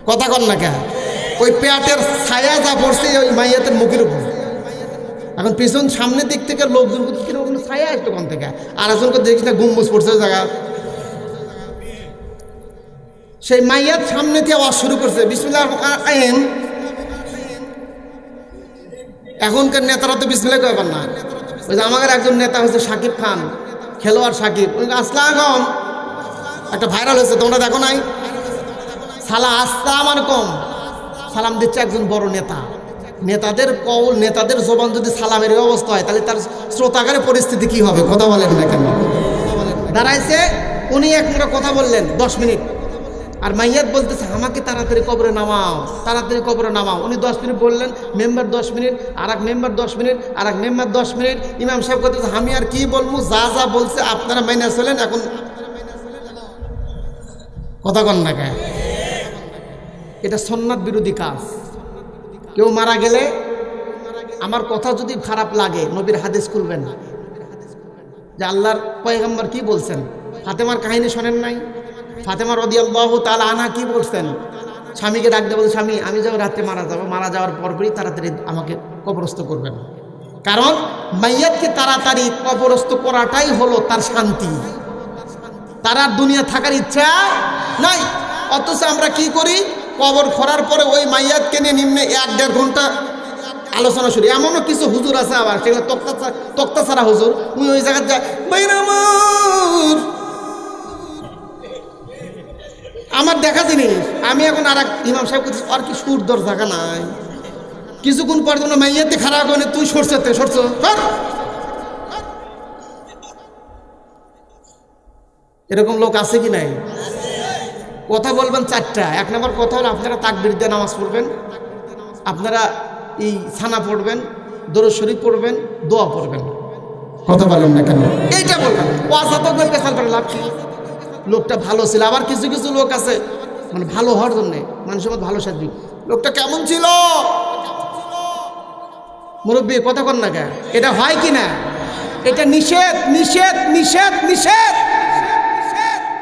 কথা কন না কেন? ওই পেটের ছায়া যা পড়ছে ওই মাইয়াতের মুখের উপর। এখন পিছন সামনের দিক থেকে লোকজন কিরকম ছায়া আসতো কোন থেকে, আর একজনকে দেখিস না গম্বুজ পড়ছে ওই জায়গা। সেই মাইয়ার সামনে দিয়ে আওয়াজ শুরু করছে বিসমিল্লাহ আইন। এখনকার নেতারা তো বিসমিল্লাহ কইবার না। ওই যে আমাদের একজন নেতা হচ্ছে শাকিব খান, খেলোয়াড় শাকিব, আসসালাম একটা ভাইরাল হয়েছে, তোমরা দেখো নাই? আসসালাম আলাইকুম সালাম দিচ্ছে একজন বড় নেতা। নেতাদের কওল, নেতাদের জবান যদি সালামের অবস্থা হয়, তাহলে তার শ্রোতাগারের পরিস্থিতি কি হবে? কথা বলেন না কেন? দাঁড়াইছে উনি এক মিনিট কথা বললেন, 10 মিনিট, আর মাইয়াত বলতেছে আমাকে তাড়াতাড়ি কবরে নামাও, তাড়াতাড়ি কবরে নামাও। উনি 10 মিনিট বললেন, মেম্বার 10 মিনিট, আর এক মেম্বার 10 মিনিট, আর এক মেম্বার 10 মিনিট। ইমাম সাহেব বলতেছে আমি আর কি বলবো, যা যা বলছে আপনারা মাইনে চলেন। এখন কথা কন না কেন? এটা সুন্নাত বিরোধী কাজ। কেউ মারা গেলে আমার কথা যদি খারাপ লাগে, নবীর হাদিস খুলবেন না, যে আল্লাহর পয়গম্বর কি বলছেন। ফাতেমার কাহিনী শোনেন নাই? ফাতেমা রাদিয়াল্লাহু তাআলা আনহা কি বলছেন? স্বামীকে ডাক দিয়ে বলছে, স্বামী আমি যখন রাতে মারা যাব, মারা যাওয়ার পরপরই তাড়াতাড়ি আমাকে কবরস্থ করবেন, কারণ মাইয়াতকে তাড়াতাড়ি কবরস্থ করাটাই হলো তার শান্তি, তার আর দুনিয়া থাকার ইচ্ছা নাই। অথচ আমরা কি করি, কবর খোঁড়ার পরে ওই মাইয়াতকে নিয়ে নিম্নে 1-1.5 ঘন্টা আলোচনা শুরু। এমনও কিছু হুজুর আছে আবার, সেগুলো তক্তা ছাড়া হুজুর, উনি ওই জায়গায় যায়, আমার দেখা জিনিস। আমি এখন আর এক ইমাম সাহেব করছি, আর কি সুর দর জায়গা নাই, কিছুক্ষণ পর তোমরা মাইয়াতে খারাপ করে তুই সরছে এরকম লোক আছে কি নাই? কথা বলবেন 4টা। 1 নম্বর কথা হলো আপনারা তাকবীর দিয়ে নামাজ পড়বেন, আপনারা এই ছানা পড়বেন, দরুদ শরীফ পড়বেন, দোয়া পড়বেন। কথা বলেন না কেন? এইটা বলবেন। ওয়াজাতক পেছাল করে লাভ কি? লোকটা ভালো ছিল। আবার কিছু কিছু লোক আছে মানে ভালো হওয়ার জন্যে মানুষের মধ্যে ভালো সাজবি, লোকটা কেমন ছিল মুরব্বী, কথা কন না কেন? এটা হয় কি না? এটা নিষেধ নিষেধ নিষেধ নিষেধ।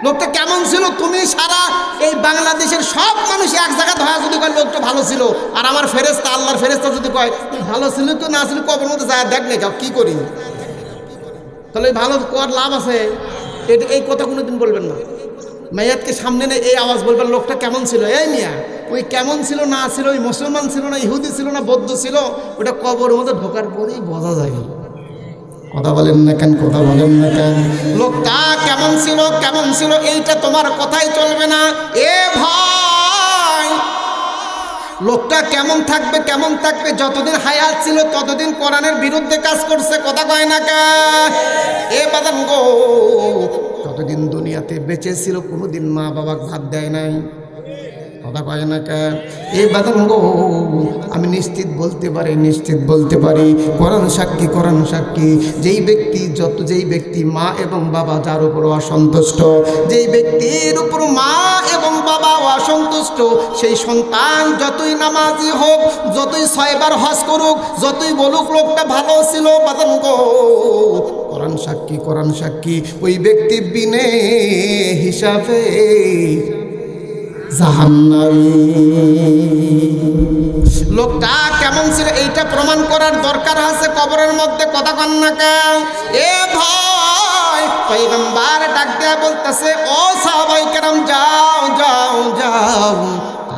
লোকটা কেমন ছিল, তুমি সারা এই বাংলাদেশের সব মানুষ এক জায়গায় ধরা যদি কয় লোকটা ভালো ছিল, আর আমার ফেরেশতা, আল্লাহর ফেরেশতা যদি কয় ভালো ছিল তো না ছিল, কবর মধ্যে যায় দেখ না কি করি, তাহলে ভালো কর লাভ আছে? এটা এই কথা কোনোদিন বলবেন না। মাইয়াতকে সামনে নিয়ে এই আওয়াজ বলবেন, লোকটা কেমন ছিল। এই মিয়া, ওই কেমন ছিল না ছিল, ওই মুসলমান ছিল না ইহুদি ছিল না বৌদ্ধ ছিল, ওটা কবরের মধ্যে ঢোকার পরেই বোঝা যায়। কথা বলেন না কেন? কথা বলেন না কেন? লোকটা কেমন ছিল কেমন ছিল এইটা তোমার কথাই চলবে না। এ ভাই, লোকটা কেমন থাকবে কেমন থাকবে, যতদিন হায়াত ছিল ততদিন কোরআনের বিরুদ্ধে কাজ করছে। কথা কয় না কেন? এ বাদাম গো, যতদিন দুনিয়াতে বেঁচে ছিল কোনোদিন মা বাবাকে ভাত দেয় নাই। কথা কয় না কেন? এই বাদাম গো, আমি নিশ্চিত বলতে পারি, কোরআন সাক্ষী, কোরআন সাক্ষী, যেই ব্যক্তি মা এবং বাবা যার উপর অসন্তুষ্ট, যেই ব্যক্তির উপর মা এবং বাবা অসন্তুষ্ট, সেই সন্তান যতই নামাজি হোক, যতই 6 বার হজ করুক, যতই বলুক লোকটা ভালো ছিল, বাদাম গো, কোরআন সাক্ষী, কোরআন সাক্ষী, ওই ব্যক্তি বিনে হিসাবে জাহান্নামী। লোকটা কেমন ছিল এইটা প্রমাণ করার দরকার আছে কবরের মধ্যে। কথা কন না কেন? এ ভাই, পয়গম্বর ডাক দেয়া বলতেছে, ও সাহাবায়ে কেরাম যাও যাও যাও,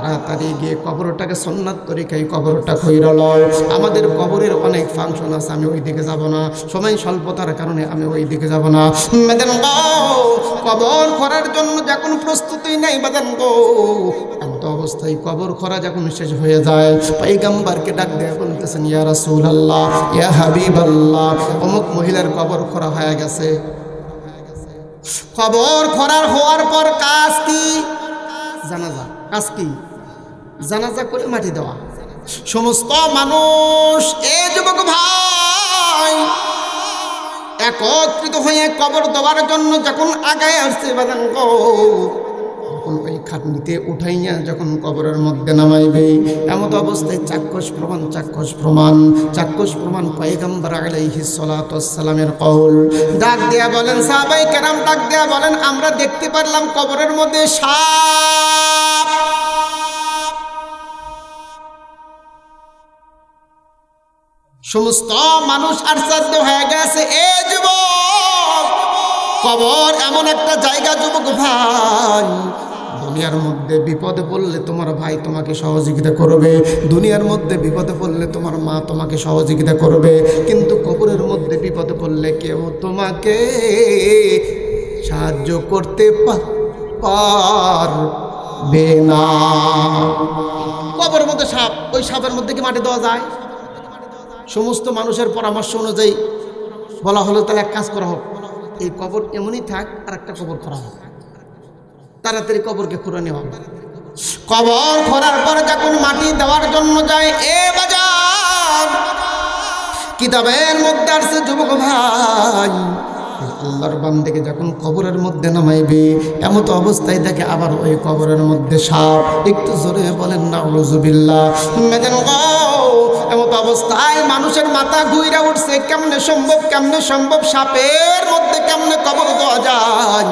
তাড়াতাড়ি গিয়ে কবরটাকে সুন্নাত তরিকায় কবরটা কইরা লও। আমাদের কবরের অনেক ফাংশন আছে, আমি ওই দিকে যাব না, সময় স্বল্পতার কারণে আমি ওই দিকে যাব না। বাদান গো, কবর করার জন্য যখন প্রস্তুতি নেই বাদান গো, এমত অবস্থায় কবর করা যখন শেষ হয়ে যায়, পয়গম্বরকে ডাক দিয়ে বলতেছেন, ইয়া রাসূলুল্লাহ, ইয়া হাবিবাল্লাহ, অমুক মহিলার কবর করা হয়ে গেছে। কবর করার হওয়ার পর কাজ কি? জানাজা। কাজ কি? জানাজা করে মাটি দেওয়া। সমস্ত মানুষ, এ যুবক ভাই, একত্রিত হয়ে কবর দেওয়ার জন্য যখন আগায় আসছে বাদান গো, তখন ওই খাটনিতে উঠাইয়া যখন কবরের মধ্যে নামাইবে, এমত অবস্থায় চাক্ষুষ প্রমাণ পয়গম্বর আলাইহিস সালাতু ওয়াস সালামের কওল। ডাক দেয়া বলেন, সাহাবায়ে কেরাম ডাক দেয়া বলেন, আমরা দেখতে পারলাম কবরের মধ্যে সাপ। সমস্ত মানুষ আশ্চর্য হয়ে গেছে। এ যুবক, কবর এমন একটা জায়গা যুবক ভাই, দুনিয়ার মধ্যে বিপদে পড়লে তোমার ভাই তোমাকে সহযোগিতা করবে, দুনিয়ার মধ্যে বিপদে পড়লে তোমার মা তোমাকে সহযোগিতা করবে, কিন্তু কবরের মধ্যে বিপদে পড়লে কেউ তোমাকে সাহায্য করতে পারবে না। কবরের মধ্যে সাপ, ওই সাপের মধ্যে কি মাটি দেওয়া যায়? সমস্ত মানুষের পরামর্শ অনুযায়ী বলা হলো, তাহলে এক কাজ করা হোক, এই কবর এমনই থাক, আর একটা কবর করা হোক, তাড়াতাড়ি কবরকে খুঁড়ে নেওয়া। কবর খোঁড়ার পর যখন মাটি দেওয়ার জন্য যায়, এ বাজার কিতাবের মধ্যে আসছে যুবক ভাই, আল্লাহর বান্দাকে যখন কবরের মধ্যে নামাইবে, এমত অবস্থায় দেখে আবার ওই কবরের মধ্যে সাপ। একটু জোরে বলেন নাউযুবিল্লাহ। এমত অবস্থায় মানুষের মাথা ঘুরে উঠছে, কেমনে সম্ভব সাপের মধ্যে কেমনে কবর দেওয়া যায়?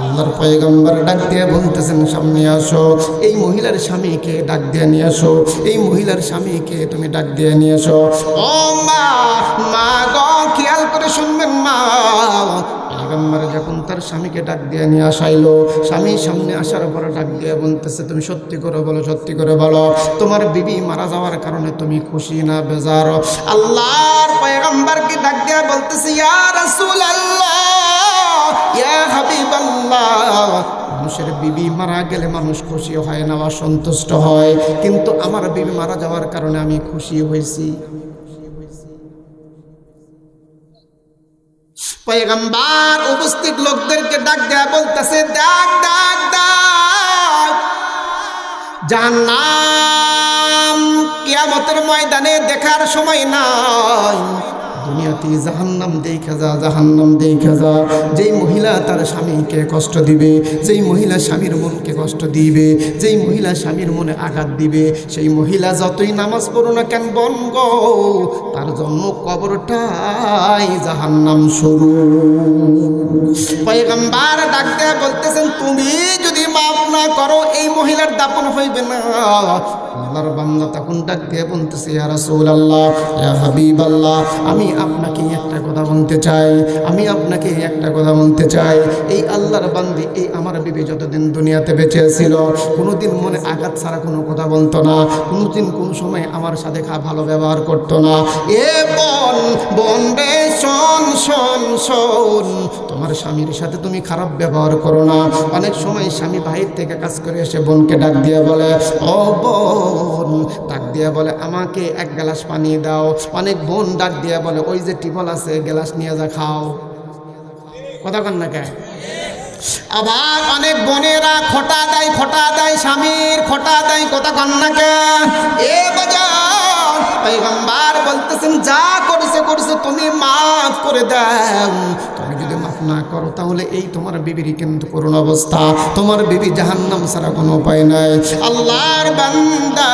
আল্লাহর পয়গম্বর ডাক দিয়ে বলতেছেন, সামনে আসো, এই মহিলার স্বামীকে ডাক দিয়ে নিয়ে আসো, এই মহিলার স্বামীকে তুমি ডাক দিয়ে নিয়ে আসো। ও মা, মা গো, খেয়াল করে শুনবেন মা। পয়গম্বর যখন তার স্বামীকে ডাক দিয়ে নিয়ে আসাইলো, স্বামীর সামনে আসার পর ডাক দিয়ে বলতেছে, তুমি সত্যি করে বলো, তোমার বিবি মারা যাওয়ার কারণে তুমি খুশি না বেজার? আল্লাহর পয়গম্বরকে ডাক দিয়ে বলতেছে, ইয়া রাসূলুল্লাহ, ইয়া হাবিবাল্লাহ, মানুষের বিবি মারা গেলে মানুষ খুশি হয় না, অসন্তুষ্ট হয়, কিন্তু আমার বিবি মারা যাওয়ার কারণে আমি খুশি হয়েছি। পয়গম্বর উপস্থিত লোকদেরকে ডাক দেয়া বলতেছে, ডাক জাহান্নাম কিয়ামতের ময়দানে দেখার সময় নাই, দুনিয়াতে জাহান্নাম দেখা যা। যেই মহিলা তার স্বামীকে কষ্ট দিবে, যেই মহিলা স্বামীর মনকে কষ্ট দিবে, যেই মহিলা স্বামীর মনে আঘাত দিবে, সেই মহিলা যতই নামাজ পড়ো না কেন বন গো, তার জন্য কবরটাই জাহান্নাম শুরু। পয়গম্বর ডাক দিয়ে বলতেছেন, তুমি যদি মাফ না করো এই মহিলার দাফন হইবে না। আল্লাহর বান্দা তখন ডাক দিয়ে বলতেছে, ইয়া রাসূলুল্লাহ, ইয়া হাবিবাল্লাহ, আমি আপনাকে একটা কথা বলতে চাই, এই আল্লাহর বান্দি, এই আমার বিবি যতদিন দুনিয়াতে বেঁচে ছিল, কোনোদিন মনে আঘাত ছাড়া কোনো কথা বলতো না, কোনোদিন কোনো সময় আমার সাথে ভালো ব্যবহার করতো না। এ বোন রে, শোন, তোমার স্বামীর সাথে তুমি খারাপ ব্যবহার করো না। অনেক সময় স্বামী বাহির থেকে কাজ করে এসে বোনকে ডাক দিয়ে বলে, ও বোন, ডাক দিয়ে বলে, আমাকে এক গ্লাস পানি দাও। অনেক বোন ডাক দিয়ে বলে, ওই যে টিফল আছে, গ্লাস নিয়ে যা খাও। কথা কন না কে? আবার অনেক বোনেরা খোটা দেয়, স্বামীর খোটা দেয়। কথা কন না কে? এ বাজার পয়গম্বর বলতেছেন, যা করেছে তুমি মাফ করে দাও। তুমি যদি মাফ না করো তাহলে এই তোমার বিবির কিন্তু করুণ অবস্থা, তোমার বিবি জাহান্নাম ছাড়া কোনো উপায় নাই। আল্লাহর বান্দা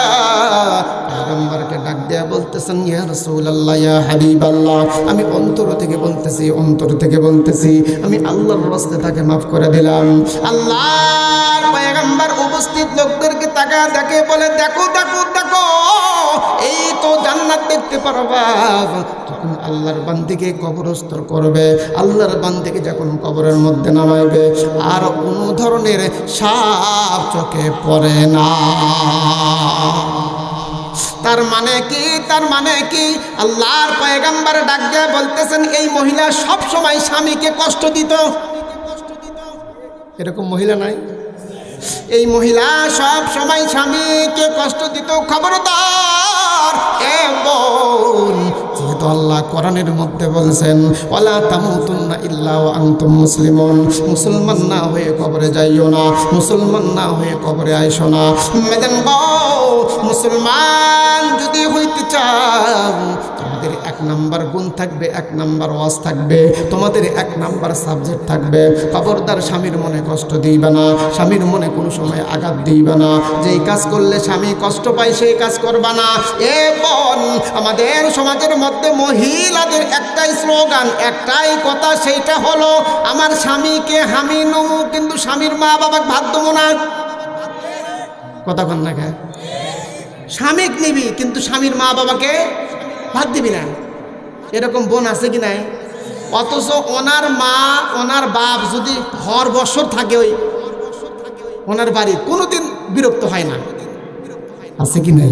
পয়গম্বরকে ডাক দেয়া বলতেছেন, ইয়া রাসূলুল্লাহ, ইয়া হাবিবাল্লাহ, আমি অন্তর থেকে বলতেছি, আমি আল্লাহর রাস্তায় তাকে মাফ করে দিলাম। আল্লাহর পয়গম্বর উপস্থিত লোকদেরকে তাকায় দেখে বলে, দেখো, এই তো জান্নাত জান্নাত দেখতে পারবা তখন আল্লাহর বান্দিকে কবরস্থ করবে, আল্লাহর বান্দিকে যখন কবরের মধ্যে নামাইবে আর কোনো ধরনের সাপ চোখে পড়ে না। তার মানে কি? তার মানে কি? আল্লাহর পয়গম্বর ডাক দিয়ে বলতেছেন এই মহিলা সব সময় স্বামীকে কষ্ট দিত। এরকম মহিলা নাই? এই মহিলা সব সময় স্বামীকে কষ্ট দিত। খবরদার এ বোন, যেহেতু আল্লাহ কোরআনের মধ্যে বলছেন ওয়ালা তামুতুন্না ইল্লা ওয়া আনতুম মুসলিমুন, মুসলমান না হয়ে কবরে যাইও না, মুসলমান না হয়ে কবরে আইসো না। মেদেন বউ, মুসলমান যদি হইতে চাও তোমাদের এক নাম্বার গুণ থাকবে, এক নাম্বার ওয়াজ থাকবে, তোমাদের এক নাম্বার সাবজেক্ট থাকবে, খবরদার স্বামীর মনে কষ্ট দিইবা না, স্বামীর মনে কোনো সময় আঘাত দিইবা না। যেই কাজ করলে স্বামী কষ্ট পায় সেই কাজ করবা না। এ বোন, আমাদের সমাজের মধ্যে মহিলাদের একটাই স্লোগান, একটাই কথা, সেইটা হলো আমার স্বামীকে আমি নমু কিন্তু স্বামীর মা বাবাকে ভাত দেবো না। কথা কন না কে? স্বামীক নিবি কিন্তু স্বামীর মা বাবাকে ভাত দিবি না। এরকম বোন আছে কি নাই? অথচ ওনার মা ওনার বাপ যদি হর বছর থাকে ওই ওনার বাড়ি কোনোদিন বিরক্ত হয় না। আছে কি নাই?